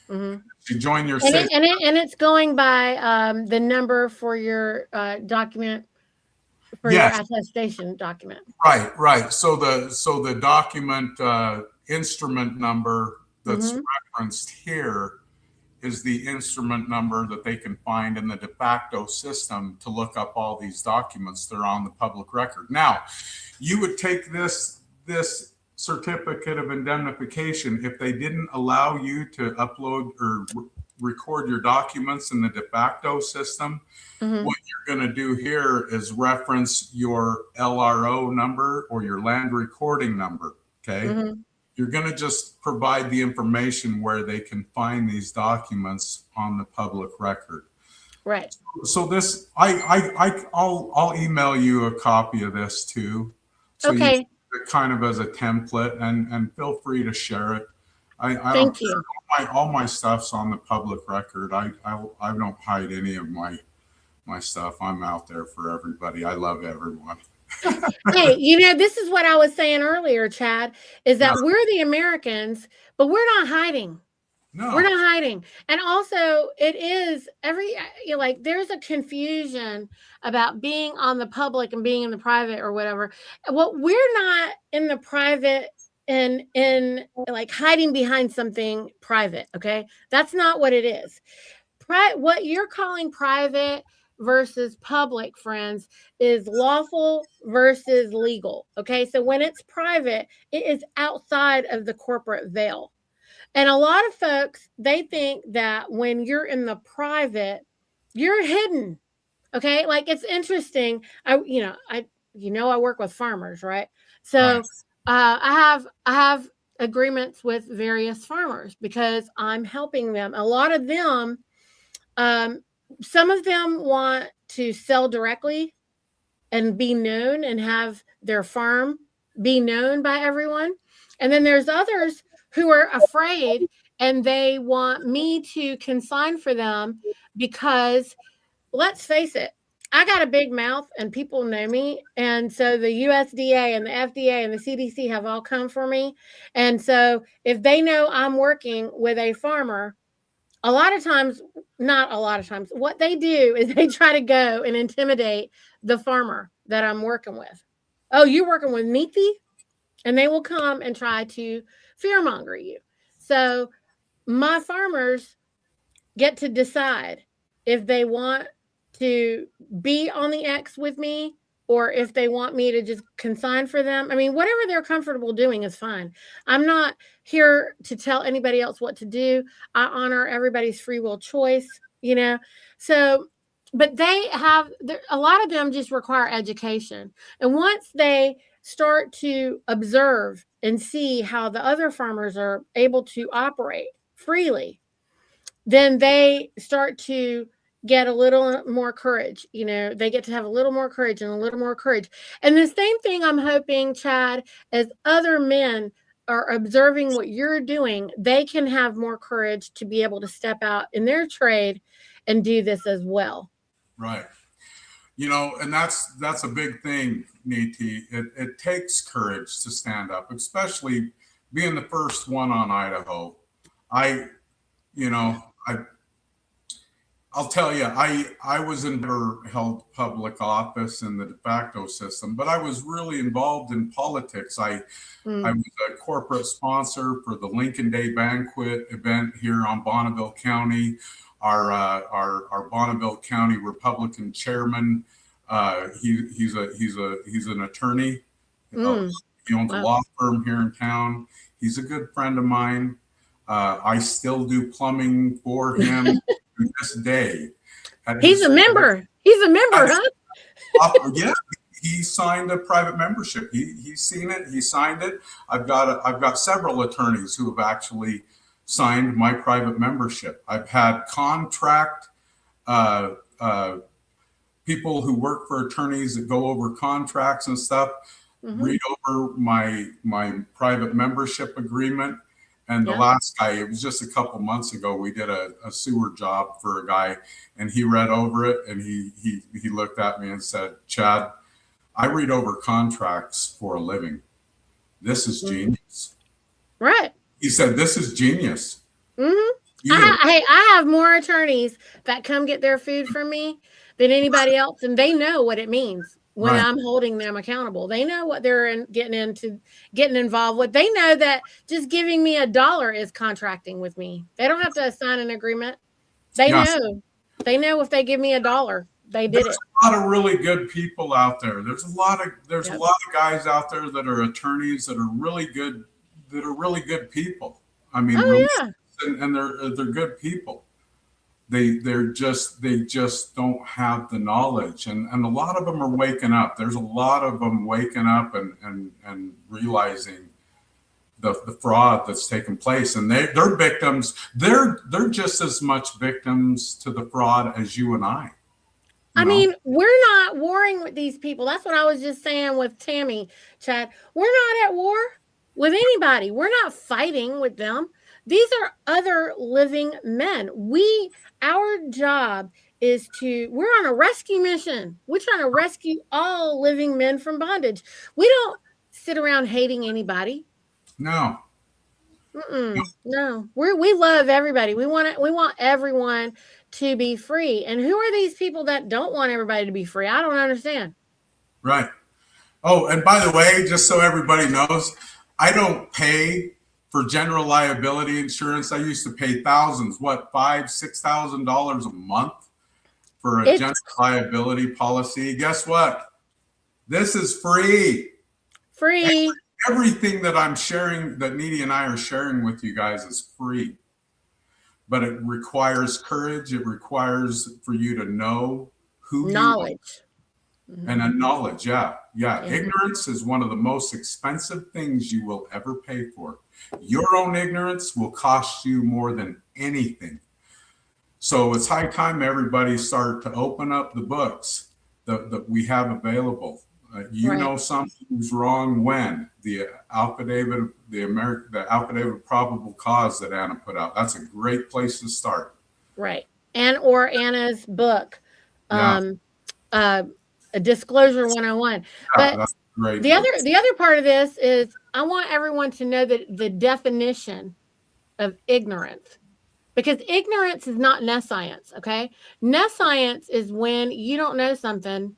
Speaker 2: You join your
Speaker 1: and it's going by the number for your document, for your attestation document.
Speaker 2: Right. So the document instrument number that's referenced here is the instrument number that they can find in the de facto system to look up all these documents that are on the public record. Now, you would take this certificate of indemnification if they didn't allow you to upload or record your documents in the de facto system. What you're going to do here is reference your LRO number or your land recording number. Okay. You're going to just provide the information where they can find these documents on the public record.
Speaker 1: Right.
Speaker 2: So this, I'll email you a copy of this too. So
Speaker 1: okay.
Speaker 2: You kind of as a template, and feel free to share it.
Speaker 1: Thank you.
Speaker 2: All my stuff's on the public record. I don't hide any of my stuff. I'm out there for everybody. I love everyone.
Speaker 1: Hey, this is what I was saying earlier, Chad, is that we're the Americans, but we're not hiding. No. We're not hiding. And also it is there's a confusion about being on the public and being in the private or whatever. Well, we're not in the private and in like hiding behind something private. Okay. That's not what it is. What you're calling private versus public, friends, is lawful versus legal. Okay. So when it's private, it is outside of the corporate veil. And a lot of folks, they think that when you're in the private, you're hidden. Okay. Like it's interesting. I work with farmers, right? So I have agreements with various farmers because I'm helping them. A lot of them, some of them want to sell directly and be known and have their farm be known by everyone. And then there's others who are afraid and they want me to consign for them because, let's face it, I got a big mouth and people know me. And so the USDA and the FDA and the CDC have all come for me. And so if they know I'm working with a farmer, not a lot of times, what they do is they try to go and intimidate the farmer that I'm working with. Oh, you're working with Neethi? And they will come and try to fearmonger you. So my farmers get to decide if they want to be on the X with me or if they want me to just consign for them. I mean, whatever they're comfortable doing is fine. I'm not here to tell anybody else what to do. I honor everybody's free will choice, So, but a lot of them just require education. And once they start to observe and see how the other farmers are able to operate freely, then they start to get a little more courage. They get to have a little more courage and a little more courage. And the same thing I'm hoping, Chad, as other men are observing what you're doing, they can have more courage to be able to step out in their trade and do this as well.
Speaker 2: Right. And that's a big thing, Niti. It takes courage to stand up, especially being the first one on Idaho. I'll tell you, I was never held public office in the de facto system, but I was really involved in politics. I was a corporate sponsor for the Lincoln Day banquet event here on Bonneville County. Our Bonneville County Republican chairman, he's an attorney. He owns a law firm here in town. He's a good friend of mine. I still do plumbing for him to this day.
Speaker 1: He's a member, huh?
Speaker 2: Yeah, he signed a private membership. He's seen it. He signed it. I've got several attorneys who have actually signed my private membership. I've had contract people who work for attorneys that go over contracts and stuff, read over my private membership agreement. And the last guy, it was just a couple months ago, we did a sewer job for a guy, and he read over it, and he looked at me and said, "Chad, I read over contracts for a living. This is genius."
Speaker 1: Right.
Speaker 2: He said, "This is genius."
Speaker 1: I have more attorneys that come get their food from me than anybody else, and they know what it means when I'm holding them accountable. They know what they're getting involved with. They know that just giving me $1 is contracting with me. They don't have to sign an agreement. They know. They know if they give me $1, they did it.
Speaker 2: There's a lot of really good people out there. There's a lot of guys out there that are attorneys that are really good people. I mean, and they're good people. They just don't have the knowledge, and a lot of them are waking up. There's a lot of them waking up and realizing the fraud that's taken place, and they're victims. They're just as much victims to the fraud as you and I.
Speaker 1: I mean, we're not warring with these people. That's what I was just saying with Tammy, Chad. We're not at war with anybody. We're not fighting with them. These are other living men. Our job is we're on a rescue mission. We're trying to rescue all living men from bondage. We don't sit around hating anybody.
Speaker 2: No.
Speaker 1: No. We love everybody. We want everyone to be free. And who are these people that don't want everybody to be free? I don't understand.
Speaker 2: Right. Oh, and by the way, just so everybody knows, I don't pay for general liability insurance. I used to pay thousands, $5,000-$6,000 a month for a general liability policy. Guess what? This is free.
Speaker 1: Free.
Speaker 2: Everything that I'm sharing, that Niti and I are sharing with you guys, is free. But it requires courage. It requires for you to know who
Speaker 1: knowledge.
Speaker 2: And a knowledge, yeah. Ignorance is one of the most expensive things you will ever pay for. Your own ignorance will cost you more than anything. So it's high time everybody start to open up the books that we have available. Know something's wrong when the affidavit of probable cause that Anna put out. That's a great place to start.
Speaker 1: Right, or Anna's book. A Disclosure 101. But
Speaker 2: that's great.
Speaker 1: The other part of this is I want everyone to know that the definition of ignorance, because ignorance is not nescience, okay? Nescience is when you don't know something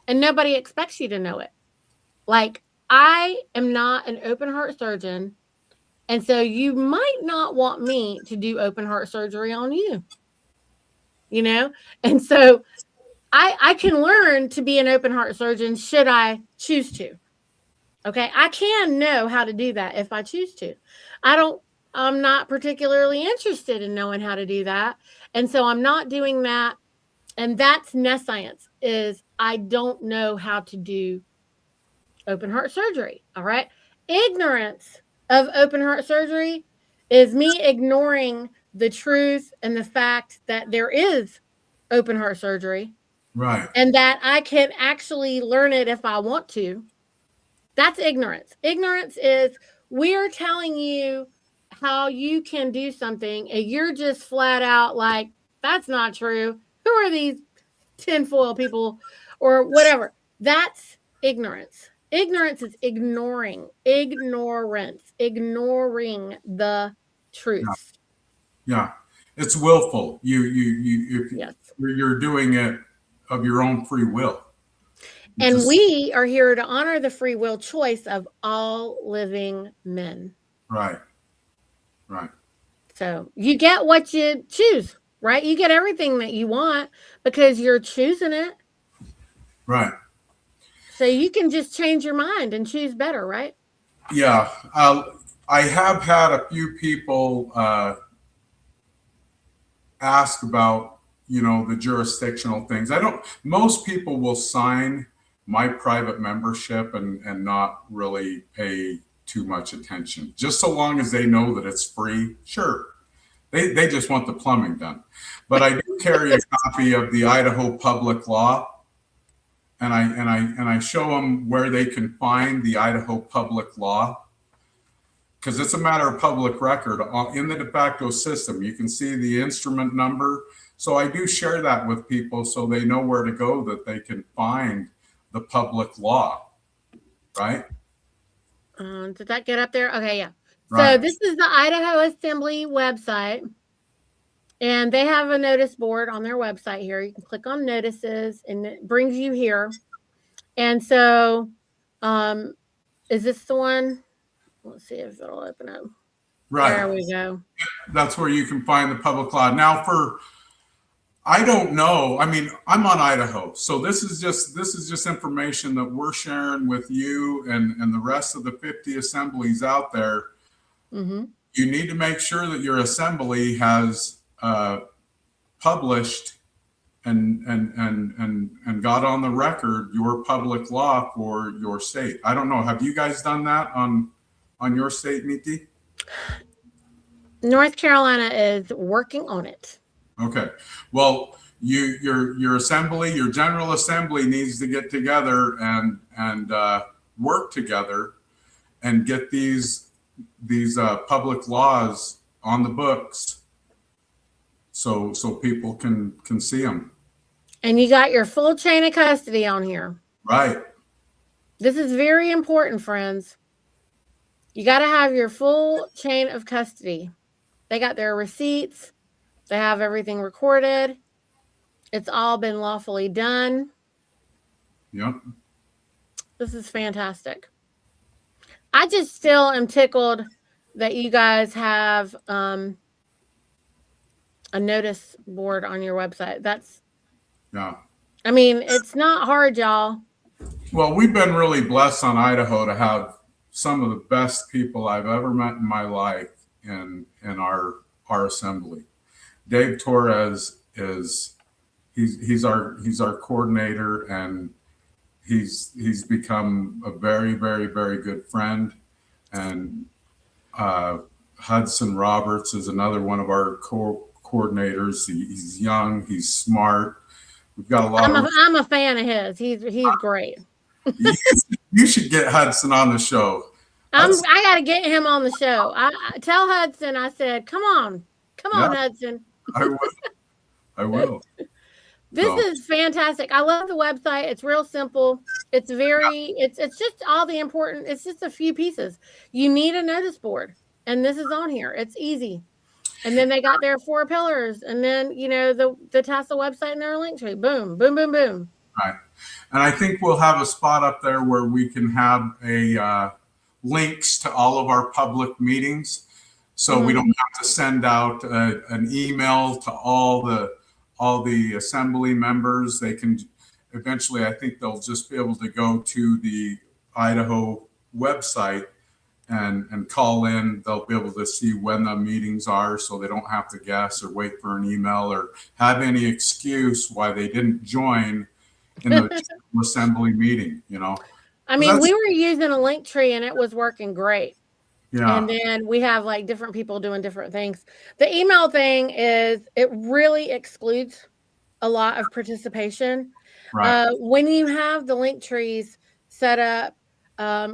Speaker 1: and nobody expects you to know it. Like, I am not an open heart surgeon, and so you might not want me to do open heart surgery on you. And so I can learn to be an open heart surgeon should I choose to. Okay. I can know how to do that if I choose to. I'm not particularly interested in knowing how to do that. And so I'm not doing that. And that's nescience, is I don't know how to do open heart surgery. All right. Ignorance of open heart surgery is me ignoring the truth and the fact that there is open heart surgery.
Speaker 2: Right.
Speaker 1: And that I can actually learn it if I want to. That's ignorance. Ignorance is we're telling you how you can do something and you're just flat out like, that's not true. Who are these tinfoil people or whatever? That's ignorance. Ignorance is ignoring the
Speaker 2: Yeah.
Speaker 1: truth.
Speaker 2: Yeah. It's willful.
Speaker 1: Yes.
Speaker 2: You're doing it of your own free will.
Speaker 1: And we are here to honor the free will choice of all living men.
Speaker 2: Right. Right.
Speaker 1: So you get what you choose, right? You get everything that you want because you're choosing it.
Speaker 2: Right.
Speaker 1: So you can just change your mind and choose better, right?
Speaker 2: Yeah. I have had a few people ask about, the jurisdictional things. Most people will sign my private membership and not really pay too much attention, just so long as they know that it's free. Sure. They just want the plumbing done. But I do carry a copy of the Idaho Public Law, and I show them where they can find the Idaho Public Law, because it's a matter of public record in the de facto system. You can see the instrument number. So I do share that with people so they know where to go, that they can find the public law, right?
Speaker 1: Did that get up there? Okay, yeah.
Speaker 2: Right.
Speaker 1: So this is the Idaho Assembly website, and they have a notice board on their website here. You can click on notices, and it brings you here. And so, is this the one? Let's see if it'll open up.
Speaker 2: Right.
Speaker 1: There we go.
Speaker 2: That's where you can find the public law. Now, I don't know. I mean, I'm on Idaho, so this is just information that we're sharing with you and the rest of the 50 assemblies out there.
Speaker 1: Mm-hmm.
Speaker 2: You need to make sure that your assembly has published and got on the record your public law for your state. I don't know. Have you guys done that on your state, Niti?
Speaker 1: North Carolina is working on it.
Speaker 2: Okay. Well, your assembly, your general assembly needs to get together and work together and get these public laws on the books so people can see them.
Speaker 1: And you got your full chain of custody on here.
Speaker 2: Right.
Speaker 1: This is very important, friends. You got to have your full chain of custody. They got their receipts. They have everything recorded. It's all been lawfully done.
Speaker 2: Yep.
Speaker 1: This is fantastic. I just still am tickled that you guys have a notice board on your website.
Speaker 2: Yeah.
Speaker 1: I mean, it's not hard, y'all.
Speaker 2: Well, we've been really blessed on Idaho to have some of the best people I've ever met in my life in our assembly. Dave Torres he's our coordinator, and he's become a very, very, very good friend. And Hudson Roberts is another one of our coordinators. He's young, he's smart. We've got a lot.
Speaker 1: I'm a fan of his. He's great.
Speaker 2: You should get Hudson on the show.
Speaker 1: I got to get him on the show. I tell Hudson, I said, come on, Hudson.
Speaker 2: I will.
Speaker 1: This is fantastic. I love the website. It's real simple. It's it's just all the important. It's just a few pieces. You need a notice board, and this is on here. It's easy. And then they got their 4 pillars, and then the TASA website and their link tree. Boom, boom, boom, boom.
Speaker 2: Right. And I think we'll have a spot up there where we can have links to all of our public meetings, so we don't have to send out an email to all the assembly members. They can eventually, I think they'll just be able to go to the Idaho website and call in. They'll be able to see when the meetings are, so they don't have to guess or wait for an email or have any excuse why they didn't join in the assembly meeting,
Speaker 1: I mean, we were using a link tree and it was working great.
Speaker 2: Yeah.
Speaker 1: And then we have like different people doing different things. The email thing it really excludes a lot of participation.
Speaker 2: Right.
Speaker 1: When you have the link trees set up,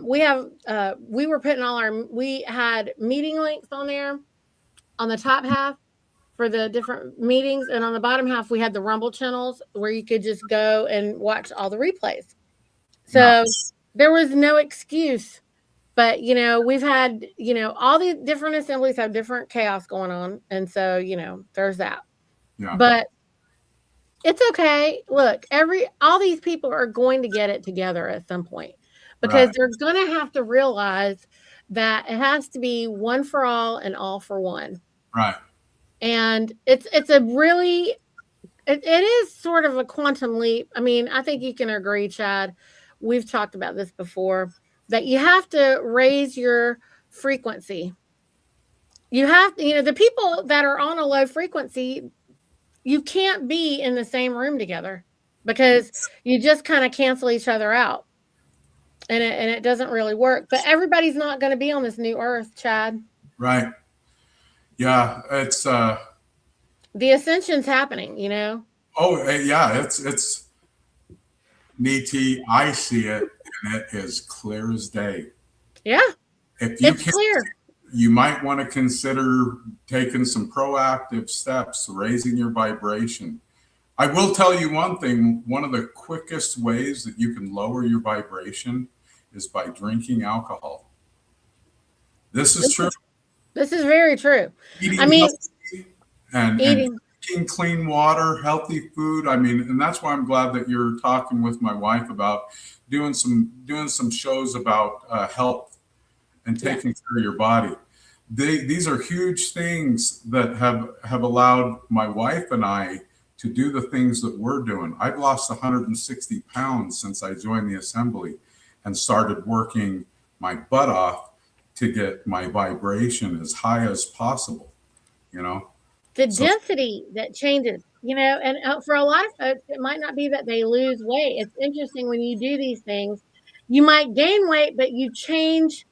Speaker 1: we were putting we had meeting links on there on the top half for the different meetings. And on the bottom half, we had the Rumble channels where you could just go and watch all the replays.
Speaker 2: Yeah.
Speaker 1: So there was no excuse. But, we've had, all the different assemblies have different chaos going on. And so, there's that.
Speaker 2: Yeah.
Speaker 1: But it's okay. Look, all these people are going to get it together at some point because
Speaker 2: Right.
Speaker 1: they're going to have to realize that it has to be one for all and all for one.
Speaker 2: Right.
Speaker 1: And it's a really, it is sort of a quantum leap. I mean, I think you can agree, Chad. We've talked about this before, that you have to raise your frequency. You have, the people that are on a low frequency, you can't be in the same room together because you just kind of cancel each other out. And it doesn't really work. But everybody's not going to be on this new earth, Chad.
Speaker 2: Right. Yeah, it's
Speaker 1: the ascension's happening,
Speaker 2: Oh, yeah, it's Niti. I see it, and it is clear as day.
Speaker 1: Yeah,
Speaker 2: if you
Speaker 1: it's clear.
Speaker 2: You might want to consider taking some proactive steps, raising your vibration. I will tell you one thing. One of the quickest ways that you can lower your vibration is by drinking alcohol. This is true.
Speaker 1: This is very true.
Speaker 2: Eating
Speaker 1: I mean,
Speaker 2: and drinking clean water, healthy food. I mean, and that's why I'm glad that you're talking with my wife about doing some shows about health and taking care of your body. These are huge things that have allowed my wife and I to do the things that we're doing. I've lost 160 pounds since I joined the Assembly and started working my butt off to get my vibration as high as possible,
Speaker 1: The density that changes, and for a lot of folks, it might not be that they lose weight. It's interesting when you do these things, you might gain weight, but you change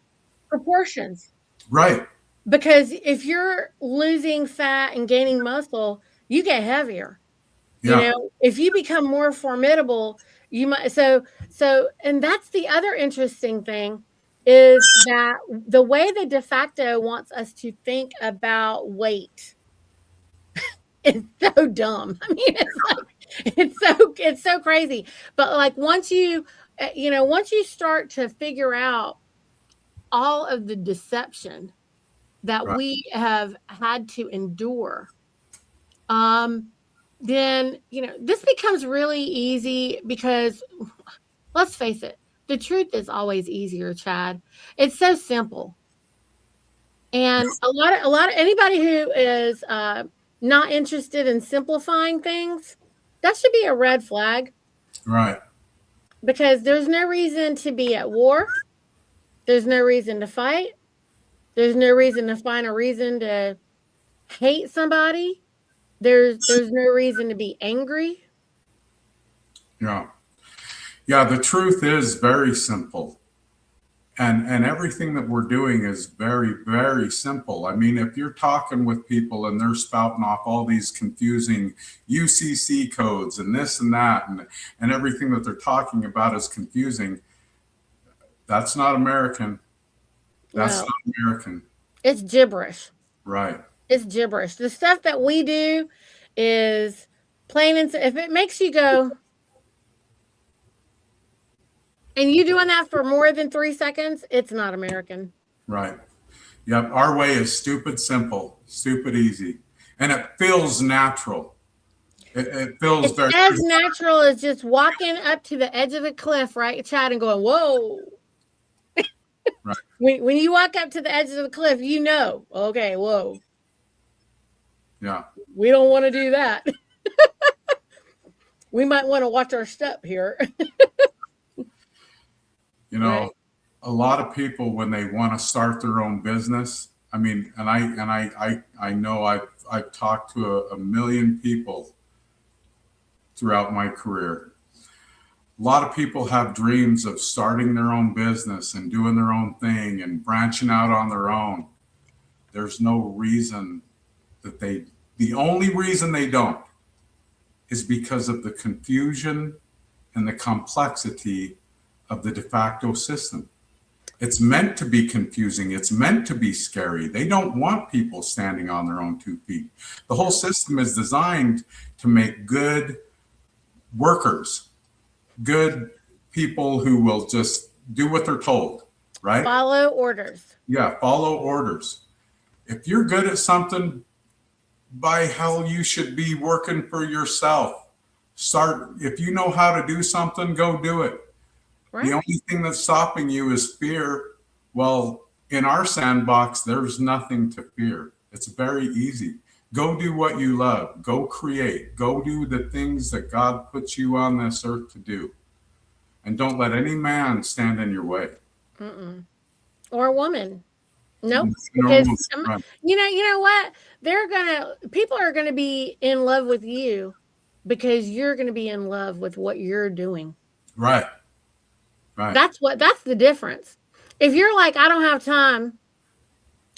Speaker 1: proportions.
Speaker 2: Right.
Speaker 1: Because if you're losing fat and gaining muscle, you get heavier.
Speaker 2: Yeah.
Speaker 1: If you become more formidable, you might. And that's the other interesting thing is that the way the de facto wants us to think about weight is so dumb. I mean, it's so crazy. But like once you start to figure out all of the deception that we have had to endure, then, this becomes really easy because let's face it, the truth is always easier, Chad. It's so simple. And a lot of anybody who is not interested in simplifying things, that should be a red flag.
Speaker 2: Right.
Speaker 1: Because there's no reason to be at war. There's no reason to fight. There's no reason to find a reason to hate somebody. There's no reason to be angry.
Speaker 2: Yeah. Yeah, the truth is very simple. And everything that we're doing is very, very simple. I mean, if you're talking with people and they're spouting off all these confusing UCC codes and this and that, and everything that they're talking about is confusing, that's not American. That's not American.
Speaker 1: It's gibberish.
Speaker 2: Right.
Speaker 1: It's gibberish. The stuff that we do is plain and if it makes you go, and you doing that for more than 3 seconds, it's not American.
Speaker 2: Right. Yep. Our way is stupid simple, stupid easy. And it feels natural. It feels very
Speaker 1: as natural as just walking up to the edge of the cliff, right, Chad, and going, whoa.
Speaker 2: Right.
Speaker 1: When you walk up to the edge of the cliff, okay, whoa.
Speaker 2: Yeah.
Speaker 1: We don't want to do that. We might want to watch our step here.
Speaker 2: Right. A lot of people, when they want to start their own business, I mean, and I know I've talked to a million people throughout my career. A lot of people have dreams of starting their own business and doing their own thing and branching out on their own. There's no reason the only reason they don't is because of the confusion and the complexity of the de facto system. It's meant to be confusing. It's meant to be scary. They don't want people standing on their own 2 feet. The whole system is designed to make good workers, good people who will just do what they're told, right?
Speaker 1: Follow orders.
Speaker 2: Yeah, follow orders. If you're good at something, by hell, you should be working for yourself. If you know how to do something, go do it. Right. The only thing that's stopping you is fear. Well, in our sandbox, there's nothing to fear. It's very easy. Go do what you love. Go create. Go do the things that God puts you on this earth to do. And don't let any man stand in your way.
Speaker 1: Or a woman. Nope. Because you know what? People are gonna be in love with you because you're gonna be in love with what you're doing.
Speaker 2: Right. Right.
Speaker 1: That's the difference. If you're like, I don't have time,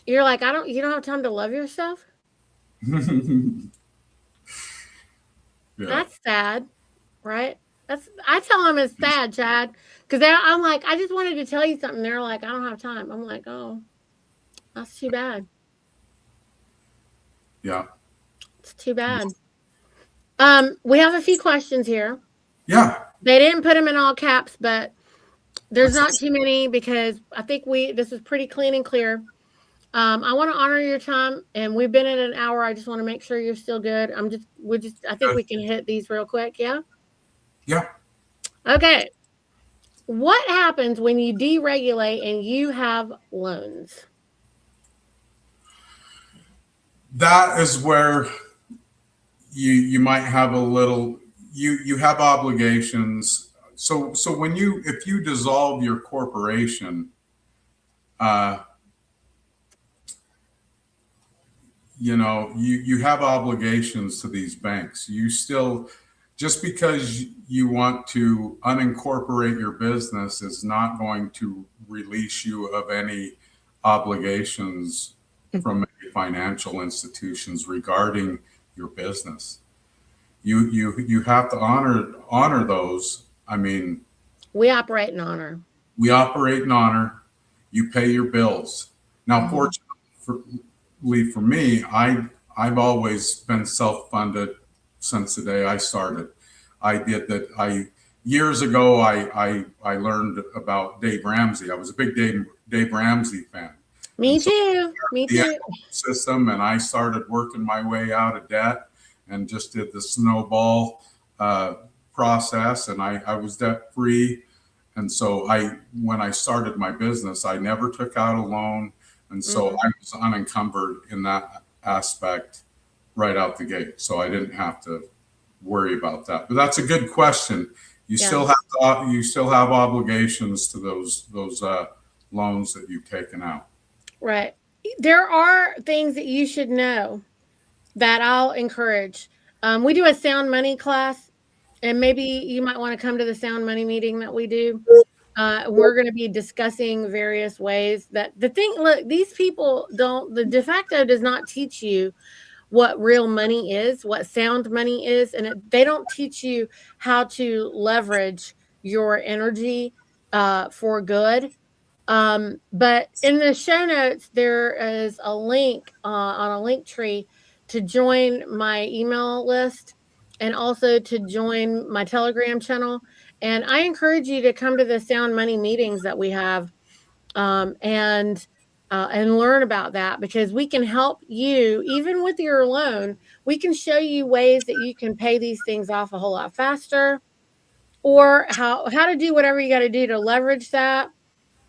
Speaker 1: you're like, you don't have time to love yourself. Yeah. That's sad, right? I tell them it's sad, Chad, because I'm like, I just wanted to tell you something. They're like, I don't have time. I'm like, oh, that's too bad.
Speaker 2: Yeah.
Speaker 1: It's too bad. We have a few questions here.
Speaker 2: Yeah.
Speaker 1: They didn't put them in all caps, but there's not too many because I think this is pretty clean and clear. I want to honor your time, and we've been at an hour. I just want to make sure you're still good. I think we can hit these real quick. Yeah.
Speaker 2: Yeah.
Speaker 1: Okay. What happens when you deregulate and you have loans?
Speaker 2: That is where you might have a little, you have obligations. So if you dissolve your corporation, you have obligations to these banks. You still, just because you want to unincorporate your business is not going to release you of any obligations from any financial institutions regarding your business. You have to honor those. I mean,
Speaker 1: we operate in honor.
Speaker 2: We operate in honor. You pay your bills. Now, fortunately for me, I've always been self-funded since the day I started. Years ago, I learned about Dave Ramsey. I was a big Dave Ramsey fan.
Speaker 1: Me too.
Speaker 2: System, and I started working my way out of debt and just did the snowball process, and I was debt free. And so when I started my business, I never took out a loan. And so I was unencumbered in that aspect right out the gate. So I didn't have to worry about that. But that's a good question. You still have obligations to those loans that you've taken out.
Speaker 1: Right. There are things that you should know that I'll encourage. We do a sound money class, and maybe you might want to come to the sound money meeting that we do. We're going to be discussing various ways that these people the de facto does not teach you what real money is, what sound money is, and they don't teach you how to leverage your energy for good. But in the show notes, there is a link on a link tree to join my email list and also to join my Telegram channel. And I encourage you to come to the Sound Money meetings that we have and learn about that, because we can help you even with your loan. We can show you ways that you can pay these things off a whole lot faster, or how to do whatever you got to do to leverage that.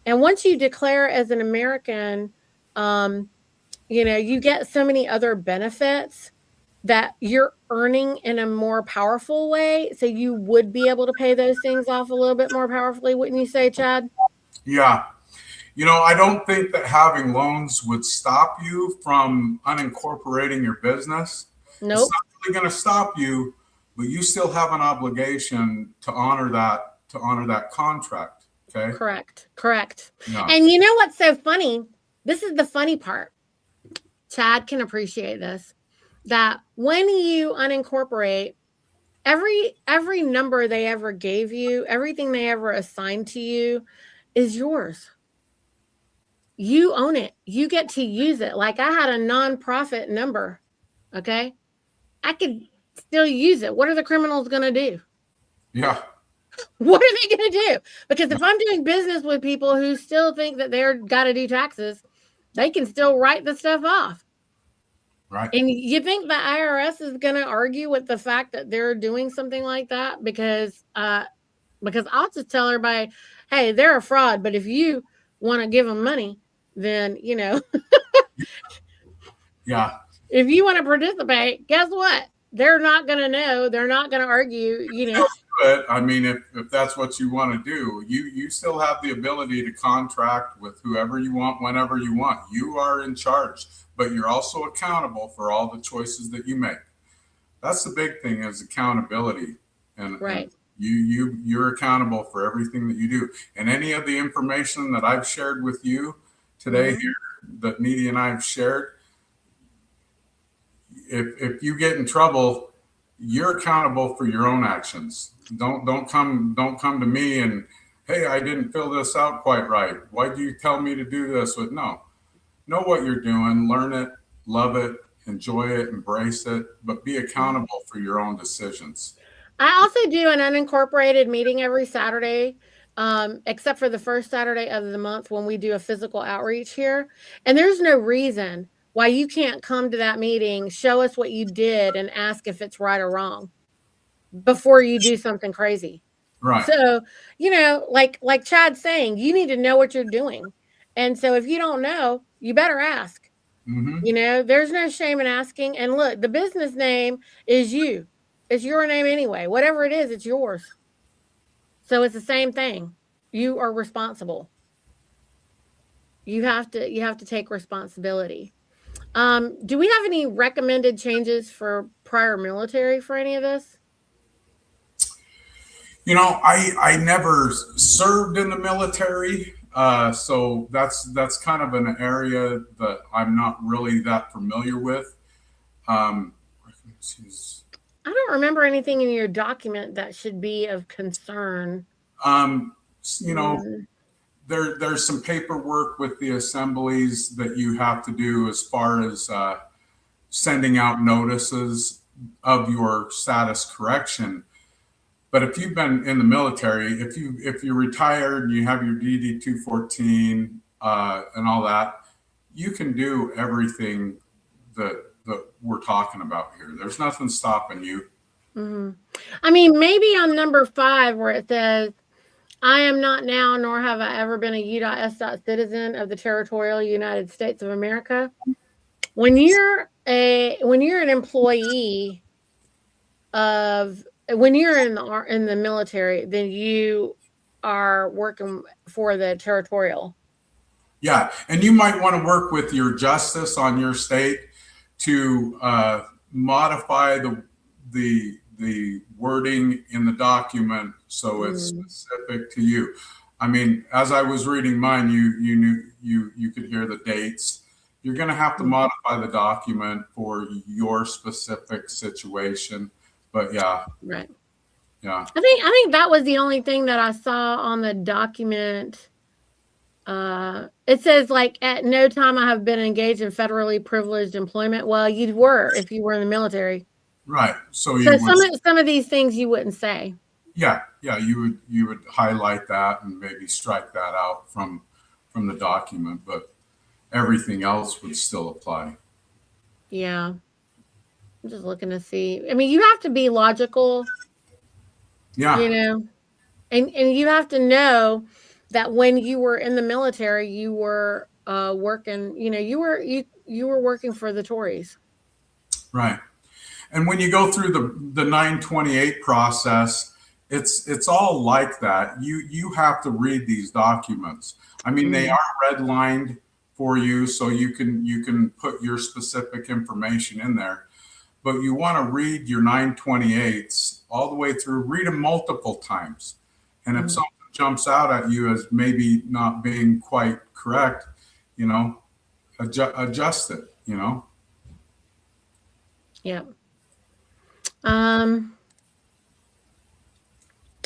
Speaker 1: And once you declare as an American, you get so many other benefits that you're earning in a more powerful way. So you would be able to pay those things off a little bit more powerfully, wouldn't you say, Chad?
Speaker 2: Yeah. I don't think that having loans would stop you from unincorporating your business.
Speaker 1: Nope.
Speaker 2: It's not really going to stop you, but you still have an obligation to honor that contract. Okay.
Speaker 1: Correct.
Speaker 2: Yeah.
Speaker 1: And you know what's so funny? This is the funny part. Chad can appreciate this. That when you unincorporate, every number they ever gave you, everything they ever assigned to you is yours. You own it. You get to use it. Like I had a nonprofit number. Okay. I could still use it. What are the criminals going to do?
Speaker 2: Yeah.
Speaker 1: What are they going to do? Because if I'm doing business with people who still think that they're got to do taxes, they can still write the stuff off.
Speaker 2: Right.
Speaker 1: And you think the IRS is going to argue with the fact that they're doing something like that? Because I'll just tell everybody, hey, they're a fraud. But if you want to give them money, then,
Speaker 2: Yeah.
Speaker 1: if you want to participate, guess what? They're not going to know. They're not going to argue,
Speaker 2: But I mean, if that's what you want to do, you still have the ability to contract with whoever you want, whenever you want. You are in charge, but you're also accountable for all the choices that you make. That's the big thing, is accountability. And,
Speaker 1: right.
Speaker 2: And you're accountable for everything that you do. And any of the information that I've shared with you today here, that Needy and I have shared, if you get in trouble, you're accountable for your own actions. Don't come to me and, hey, I didn't fill this out quite right. Why do you tell me to do this? But no, know what you're doing, learn it, love it, enjoy it, embrace it, but be accountable for your own decisions.
Speaker 1: I also do an unincorporated meeting every Saturday, except for the first Saturday of the month when we do a physical outreach here. And there's no reason why you can't come to that meeting, show us what you did, and ask if it's right or wrong before you do something crazy.
Speaker 2: Right.
Speaker 1: So, like Chad's saying, you need to know what you're doing. And so if you don't know, you better ask.
Speaker 2: Mm-hmm.
Speaker 1: There's no shame in asking. And look, the business name is you. It's your name anyway. Whatever it is, it's yours. So it's the same thing. You are responsible. You have to take responsibility. Do we have any recommended changes for prior military for any of this?
Speaker 2: I never served in the military, so that's kind of an area that I'm not really that familiar with.
Speaker 1: I don't remember anything in your document that should be of concern.
Speaker 2: There's some paperwork with the assemblies that you have to do as far as sending out notices of your status correction. But if you've been in the military, if you're retired and you have your DD 214 and all that, you can do everything that we're talking about here. There's nothing stopping you.
Speaker 1: Mm-hmm. I mean, maybe on number 5 where it says, I am not now, nor have I ever been a U.S. citizen of the territorial United States of America. When you're an employee when you're in the military, then you are working for the territorial.
Speaker 2: Yeah, and you might want to work with your justice on your state to modify the wording in the document so it's specific to you. I mean, as I was reading mine, you knew you could hear the dates. You're going to have to modify the document for your specific situation. But yeah.
Speaker 1: Right.
Speaker 2: Yeah.
Speaker 1: I think that was the only thing that I saw on the document. It says, like, at no time I have been engaged in federally privileged employment. Well, you were if you were in the military.
Speaker 2: Right. So
Speaker 1: some of these things you wouldn't say.
Speaker 2: Yeah. You would highlight that and maybe strike that out from the document, but everything else would still apply.
Speaker 1: Yeah. I'm just looking to see. I mean, you have to be logical.
Speaker 2: Yeah.
Speaker 1: And you have to know that when you were in the military, you were working, you were working for the Tories.
Speaker 2: Right. And when you go through the 928 process, it's all like that. You have to read these documents. I mean, they are redlined for you, so you can put your specific information in there. But you want to read your 928s all the way through, read them multiple times. And if something jumps out at you as maybe not being quite correct, adjust it,
Speaker 1: Yeah.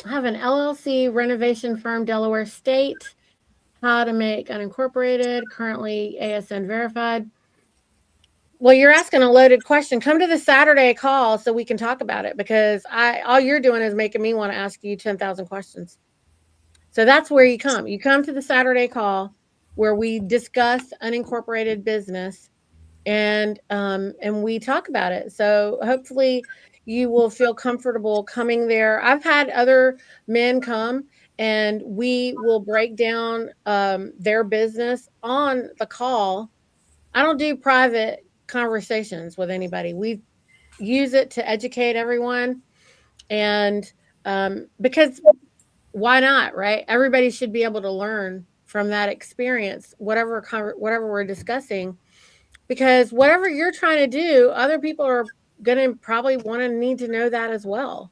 Speaker 1: I have an LLC, renovation firm, Delaware State. How to make unincorporated, currently ASN verified. Well, you're asking a loaded question. Come to the Saturday call so we can talk about it, because all you're doing is making me want to ask you 10,000 questions. So that's where you come. You come to the Saturday call where we discuss unincorporated business, and we talk about it. So hopefully you will feel comfortable coming there. I've had other men come, and we will break down their business on the call. I don't do private conversations with anybody. We use it to educate everyone, and because why not, right? Everybody should be able to learn from that experience, whatever we're discussing, because whatever you're trying to do, other people are going to probably want to need to know that as well.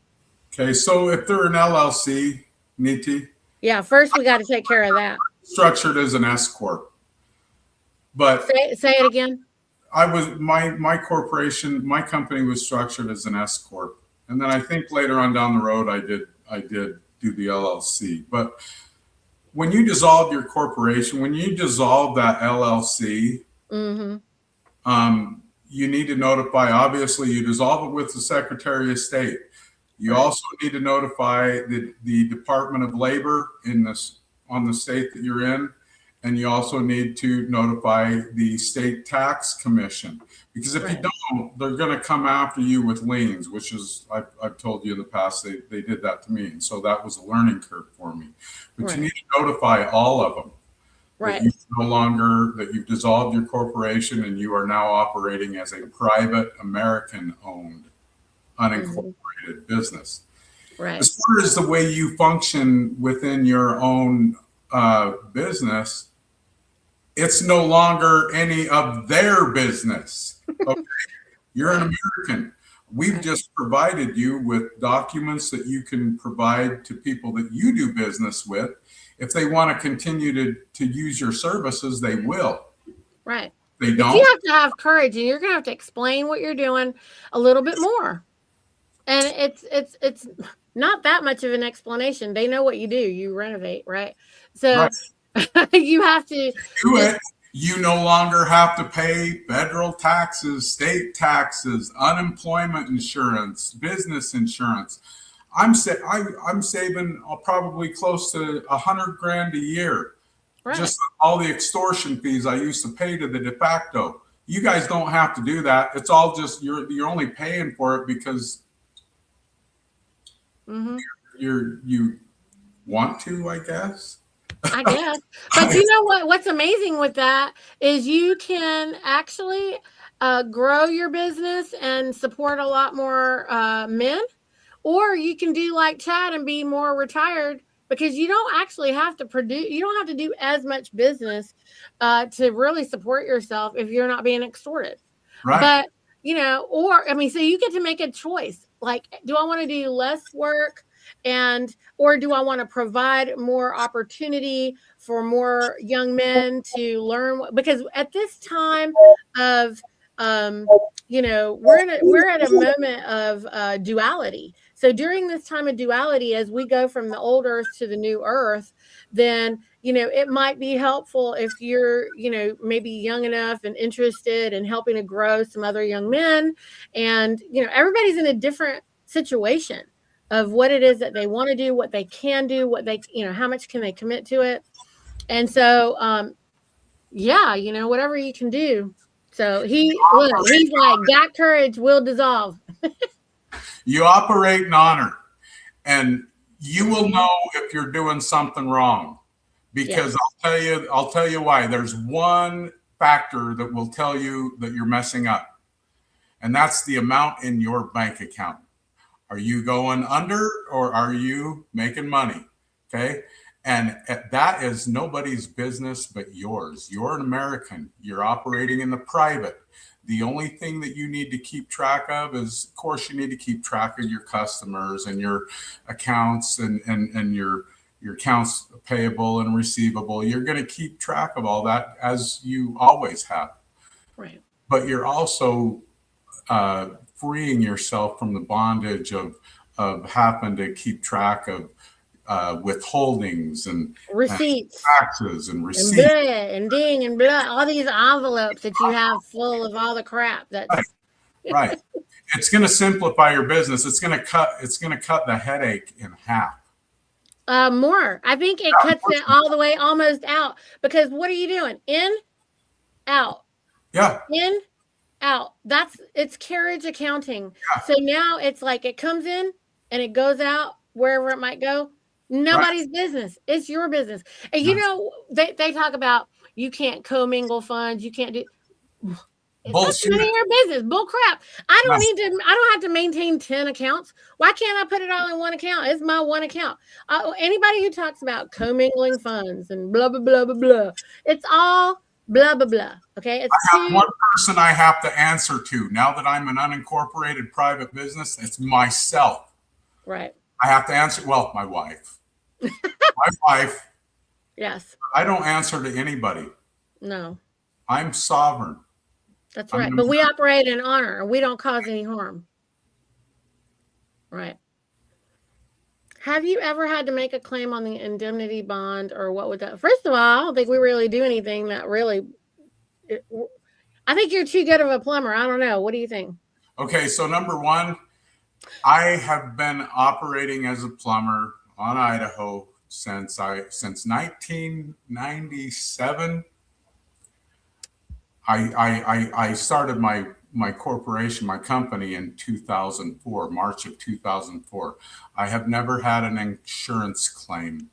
Speaker 2: Okay, so if they're an LLC, Niti,
Speaker 1: Yeah, first we got to take care of that.
Speaker 2: structured as an S corp, but
Speaker 1: Say it again.
Speaker 2: I was my corporation, my company was structured as an S corp, and then I think later on down the road I did do the LLC. But when you dissolve your corporation, when you dissolve that LLC,
Speaker 1: Mm-hmm.
Speaker 2: You need to notify. Obviously, you dissolve it with the Secretary of State. You also need to notify the Department of Labor on the state that you're in, and you also need to notify the State Tax Commission, because if you don't, they're going to come after you with liens, which is I've told you in the past they did that to me, and so that was a learning curve for me. But you need to notify all of them. That you've dissolved your corporation and you are now operating as a private American-owned unincorporated business.
Speaker 1: Right.
Speaker 2: As far as the way you function within your own business, it's no longer any of their business. Okay? You're an American. We've just provided you with documents that you can provide to people that you do business with. If they want to continue to use your services, they will.
Speaker 1: Right.
Speaker 2: They don't.
Speaker 1: You have to have courage, and you're going to have to explain what you're doing a little bit more. And it's not that much of an explanation. They know what you do. You renovate, right? So you have to
Speaker 2: do it. You no longer have to pay federal taxes, state taxes, unemployment insurance, business insurance. I'm saving probably close to $100,000 a year, just all the extortion fees I used to pay to the de facto. You guys don't have to do that. It's all just you're only paying for it because you want to, I guess.
Speaker 1: But you know what? What's amazing with that is you can actually grow your business and support a lot more men. Or you can do like Chad and be more retired, because you don't actually have to produce. You don't have to do as much business to really support yourself if you're not being extorted.
Speaker 2: Right.
Speaker 1: But, so you get to make a choice. Like, do I want to do less work or do I want to provide more opportunity for more young men to learn? Because at this time of, we're at a moment of duality. So during this time of duality, as we go from the old earth to the new earth, then, it might be helpful if you're, maybe young enough and interested in helping to grow some other young men. And, everybody's in a different situation of what it is that they want to do, what they can do, how much can they commit to it. And so, whatever you can do. So he's like, got courage, will dissolve.
Speaker 2: You operate in honor, and you will know if you're doing something wrong, because I'll tell you why. There's one factor that will tell you that you're messing up, and that's the amount in your bank account. Are you going under or are you making money? Okay. And that is nobody's business but yours. You're an American. You're operating in the private. The only thing that you need to keep track of is, of course, you need to keep track of your customers and your accounts and your accounts payable and receivable. You're going to keep track of all that as you always have.
Speaker 1: Right.
Speaker 2: But you're also freeing yourself from the bondage of having to keep track of withholdings and
Speaker 1: receipts
Speaker 2: taxes and
Speaker 1: and
Speaker 2: receipts.
Speaker 1: blah and ding and blah, all these envelopes that you have full of all the crap that's
Speaker 2: Right. It's going to simplify your business. It's going to cut the headache in half.
Speaker 1: more. I think it cuts it all the way almost out, because what are you doing? In, out.
Speaker 2: Yeah.
Speaker 1: In, out. It's carriage accounting.
Speaker 2: Yeah.
Speaker 1: So now it's like it comes in and it goes out wherever it might go. Nobody's business. It's your business. And you know, they talk about you can't commingle funds. You can't do. It's none of your business. Bull crap. I don't have to maintain 10 accounts. Why can't I put it all in one account? It's my one account. Anybody who talks about commingling funds and blah, blah, blah, blah, blah, it's all blah, blah, blah. Okay.
Speaker 2: I have one person I have to answer to now that I'm an unincorporated private business. It's myself.
Speaker 1: Right.
Speaker 2: I have to answer. Well, my wife. My wife.
Speaker 1: Yes.
Speaker 2: I don't answer to anybody.
Speaker 1: No.
Speaker 2: I'm sovereign.
Speaker 1: That's right. But we operate in honor and we don't cause any harm. Right. Have you ever had to make a claim on the indemnity bond, or what would that? First of all, I don't think we really do anything that really. I think you're too good of a plumber. I don't know. What do you think?
Speaker 2: Okay. So number one, I have been operating as a plumber on Idaho since 1997. I started my corporation, my company in 2004, March of 2004. I have never had an insurance claim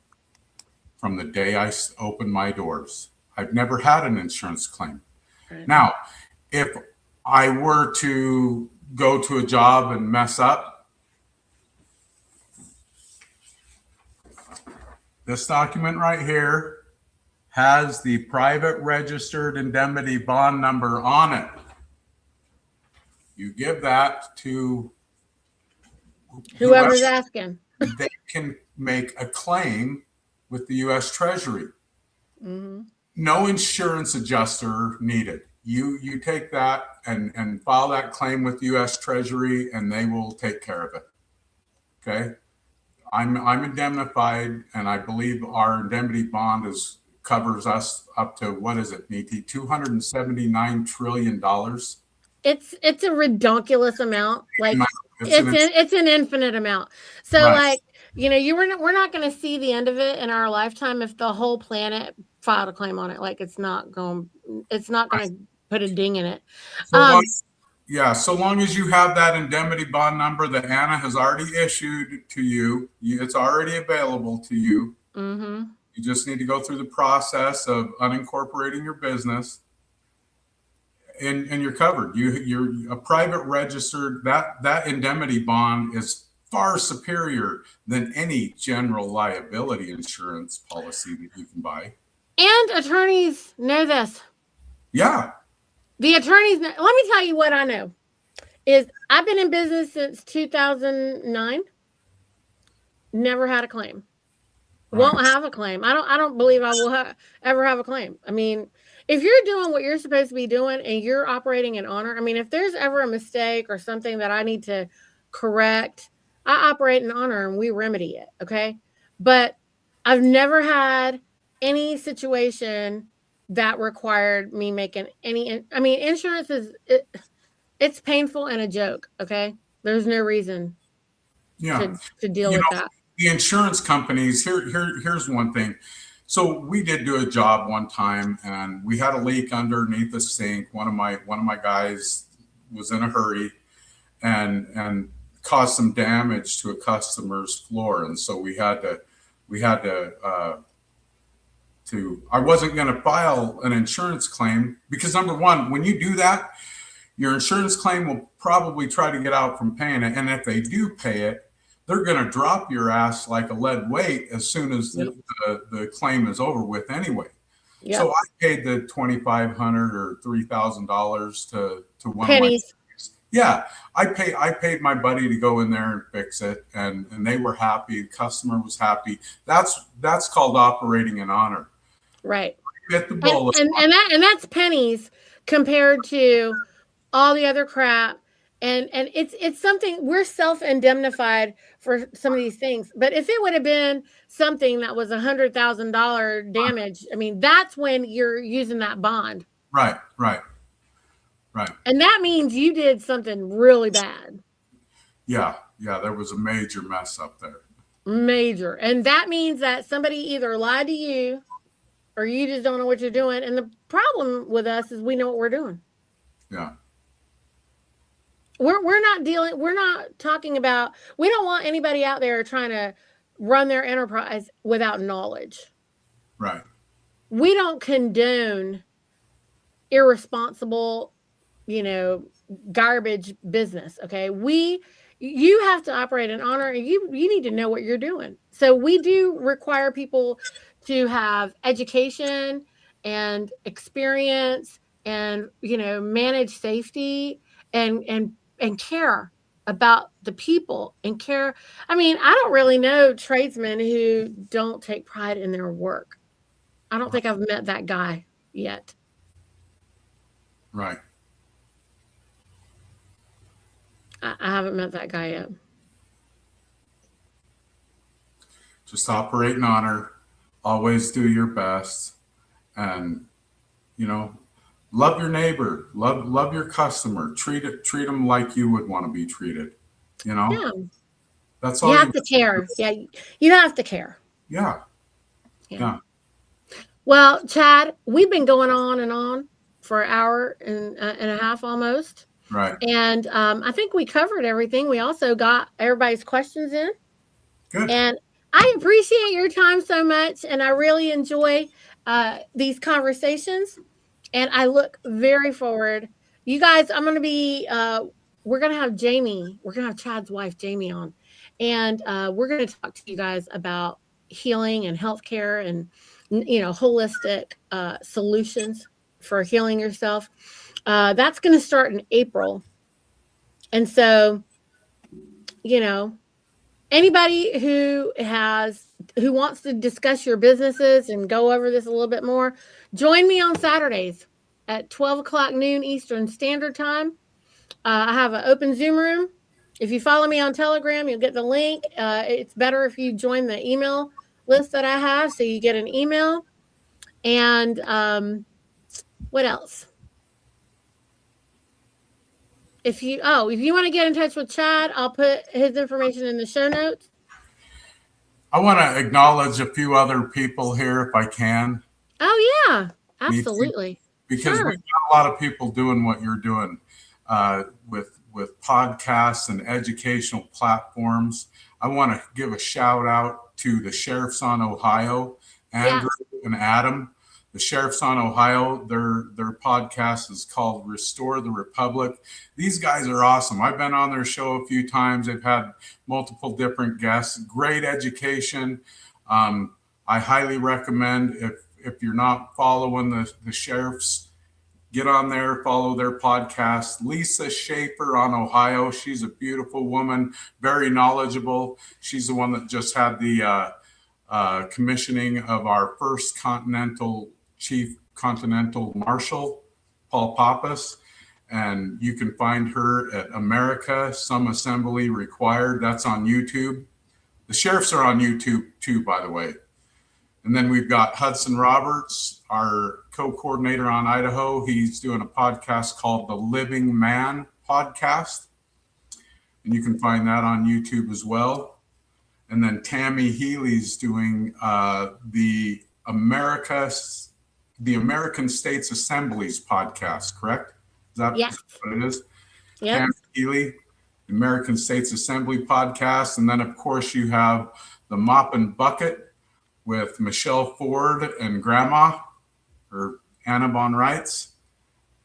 Speaker 2: from the day I opened my doors. I've never had an insurance claim. Right. Now, if I were to go to a job and mess up, this document right here has the private registered indemnity bond number on it. You give that to
Speaker 1: whoever's asking.
Speaker 2: They can make a claim with the U.S. Treasury.
Speaker 1: Mm-hmm.
Speaker 2: No insurance adjuster needed. You take that and file that claim with the U.S. Treasury, and they will take care of it. Okay, I'm indemnified, and I believe our indemnity bond covers us up to, what is it, Niti? $279 trillion.
Speaker 1: It's a ridiculous amount. Like it's an infinite amount. So like, you know, we're not going to see the end of it in our lifetime if the whole planet filed a claim on it. Like it's not going to put a ding in it.
Speaker 2: So long as you have that indemnity bond number that Anna has already issued to you, it's already available to you.
Speaker 1: Mm-hmm.
Speaker 2: You just need to go through the process of unincorporating your business, and you're covered. You're a private registered. That indemnity bond is far superior than any general liability insurance policy that you can buy.
Speaker 1: And attorneys know this.
Speaker 2: Yeah.
Speaker 1: The attorneys know. Let me tell you what I know. Is I've been in business since 2009. Never had a claim. Won't have a claim. I don't believe I will ever have a claim. I mean, if you're doing what you're supposed to be doing and you're operating in honor, I mean, if there's ever a mistake or something that I need to correct, I operate in honor and we remedy it. Okay. But I've never had any situation that required me making any, I mean, insurance it's painful and a joke. Okay. There's no reason to deal with that.
Speaker 2: The insurance companies, here's one thing. So we did do a job one time and we had a leak underneath the sink. One of my guys was in a hurry and caused some damage to a customer's floor. And so we had to I wasn't going to file an insurance claim because, number one, when you do that, your insurance claim will probably try to get out from paying it. And if they do pay it, they're going to drop your ass like a lead weight as soon as the claim is over with anyway. Yep. So I paid the $2,500 or $3,000 to one
Speaker 1: pennies.
Speaker 2: Of my friends. Yeah, I paid my buddy to go in there and fix it, and they were happy. The customer was happy. That's called operating in honor.
Speaker 1: Right.
Speaker 2: Get the bullet.
Speaker 1: And that's pennies compared to all the other crap And it's something we're self-indemnified for some of these things. But if it would have been something that was $100,000 damage, I mean, that's when you're using that bond.
Speaker 2: Right.
Speaker 1: And that means you did something really bad.
Speaker 2: Yeah, there was a major mess up there.
Speaker 1: Major. And that means that somebody either lied to you or you just don't know what you're doing. And the problem with us is we know what we're doing.
Speaker 2: Yeah.
Speaker 1: We're not talking about, we don't want anybody out there trying to run their enterprise without knowledge.
Speaker 2: Right.
Speaker 1: We don't condone irresponsible, garbage business. Okay. You have to operate in honor, and you need to know what you're doing. So we do require people to have education and experience and, manage safety and care about the people and care. I mean, I don't really know tradesmen who don't take pride in their work. I don't think I've met that guy yet.
Speaker 2: Right.
Speaker 1: I haven't met that guy yet.
Speaker 2: Just operate in honor, always do your best, and love your neighbor, love your customer, treat them like you would want to be treated.
Speaker 1: Yeah.
Speaker 2: That's all
Speaker 1: you have to care. Yeah, you have to care.
Speaker 2: Yeah.
Speaker 1: Well, Chad, we've been going on and on for an hour and a half almost.
Speaker 2: Right.
Speaker 1: And I think we covered everything. We also got everybody's questions in.
Speaker 2: Good.
Speaker 1: And I appreciate your time so much, and I really enjoy these conversations. And I look very forward. You guys, I'm going to be, we're going to have Jamie. We're going to have Chad's wife, Jamie, on. And we're going to talk to you guys about healing and healthcare and, holistic solutions for healing yourself. That's going to start in April. And so, anybody who wants to discuss your businesses and go over this a little bit more, join me on Saturdays at 12 o'clock noon Eastern Standard Time. I have an open Zoom room. If you follow me on Telegram, you'll get the link. It's better if you join the email list that I have, so you get an email. And what else? If you want to get in touch with Chad, I'll put his information in the show notes.
Speaker 2: I want to acknowledge a few other people here if I can.
Speaker 1: Oh, yeah, absolutely.
Speaker 2: Because we've got a lot of people doing what you're doing with podcasts and educational platforms. I want to give a shout out to the Sheriffs on Ohio, Andrew and Adam. The Sheriffs on Ohio, their podcast is called Restore the Republic. These guys are awesome. I've been on their show a few times. They've had multiple different guests. Great education. I highly recommend, if you're not following the Sheriffs, get on there, follow their podcast. Lisa Schaefer on Ohio. She's a beautiful woman, very knowledgeable. She's the one that just had the commissioning of our first Chief Continental Marshal, Paul Pappas. And you can find her at America, Some Assembly Required. That's on YouTube. The Sheriffs are on YouTube too, by the way. And then we've got Hudson Roberts, our co-coordinator on Idaho. He's doing a podcast called The Living Man Podcast. And you can find that on YouTube as well. And then Tammy Healy's doing the American States Assemblies podcast, correct? Is that what it is?
Speaker 1: Yeah.
Speaker 2: Tammy Healy, American States Assembly podcast. And then, of course, you have the Mop and Bucket with Michelle Ford and Grandma, or Anna Von Reitz.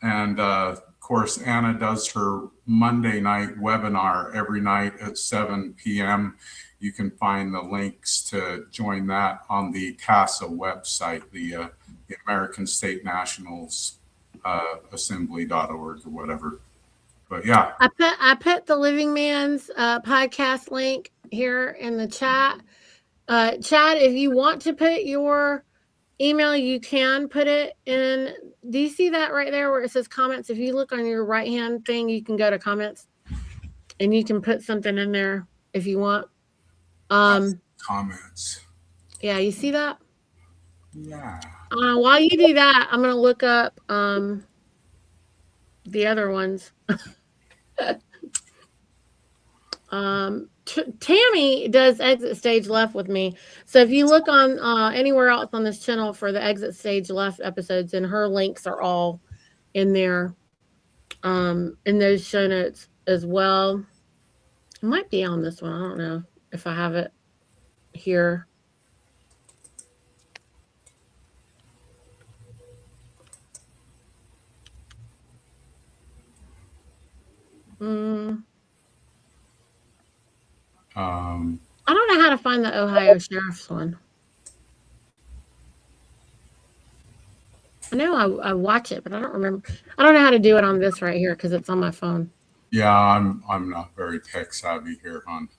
Speaker 2: And, of course, Anna does her Monday night webinar every night at 7 p.m. You can find the links to join that on the TASA website, the American State Nationals Assembly.org or whatever. But yeah,
Speaker 1: I put the Living Man's podcast link here in the chat. Chad, if you want to put your email, you can put it in. Do you see that right there where it says comments? If you look on your right hand thing, you can go to comments. And you can put something in there if you want.
Speaker 2: Comments.
Speaker 1: Yeah, you see that?
Speaker 2: Yeah.
Speaker 1: While you do that, I'm gonna look up the other ones. Tammy does exit stage left with me. So if you look on anywhere else on this channel for the exit stage left episodes, and her links are all in there, in those show notes as well. It might be on this one. I don't know if I have it here. I don't know how to find the Ohio Sheriff's one. I know I watch it, but I don't remember. I don't know how to do it on this right here because it's on my phone.
Speaker 2: Yeah, I'm not very tech savvy here, hon.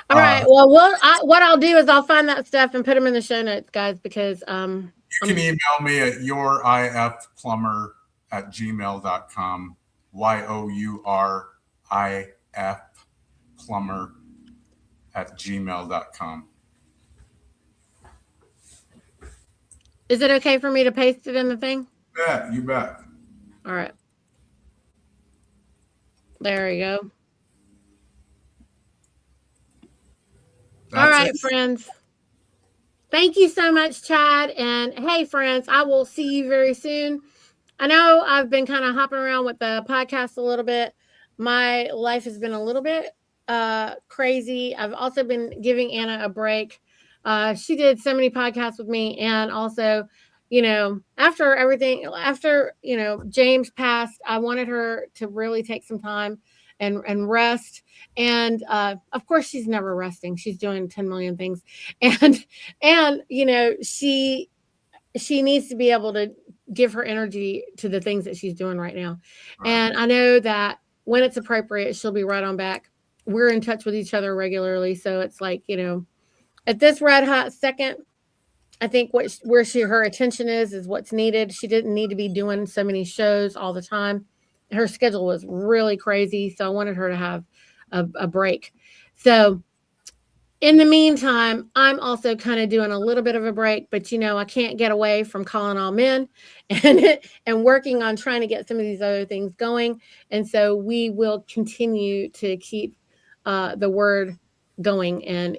Speaker 1: All right. Well, what I'll do is I'll find that stuff and put them in the show notes, guys, because
Speaker 2: you can email me at yourifplumber@gmail.com. yourifplumber@gmail.com.
Speaker 1: Is it okay for me to paste it in the thing?
Speaker 2: Yeah, you bet.
Speaker 1: All right. There we go. All right, friends. Thank you so much, Chad. And hey, friends, I will see you very soon. I know I've been kind of hopping around with the podcast a little bit. My life has been a little bit crazy. I've also been giving Anna a break. She did so many podcasts with me. And also, after James passed, I wanted her to really take some time and rest. And of course, she's never resting. She's doing 10 million things. And she needs to be able to give her energy to the things that she's doing right now. Right. And I know that when it's appropriate, she'll be right on back. We're in touch with each other regularly. So it's like, at this red hot second, I think where her attention is what's needed. She didn't need to be doing so many shows all the time. Her schedule was really crazy. So I wanted her to have a break. So in the meantime, I'm also kind of doing a little bit of a break, but I can't get away from calling all men and working on trying to get some of these other things going. And so we will continue to keep the word going and,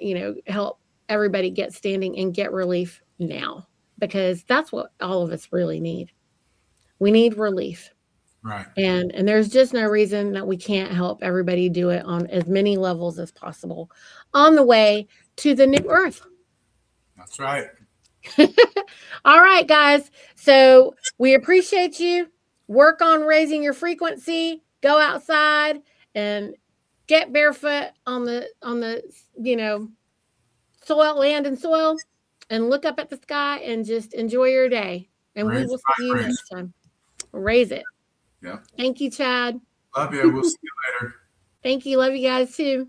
Speaker 1: help everybody get standing and get relief now, because that's what all of us really need. We need relief.
Speaker 2: Right.
Speaker 1: And there's just no reason that we can't help everybody do it on as many levels as possible on the way to the new earth.
Speaker 2: That's right.
Speaker 1: All right, guys. So we appreciate you. Work on raising your frequency. Go outside and get barefoot on the land and soil, and look up at the sky and just enjoy your day. And we will see you next time. Raise it.
Speaker 2: Yeah.
Speaker 1: Thank you, Chad.
Speaker 2: Love you. We'll see you later.
Speaker 1: Thank you. Love you guys too.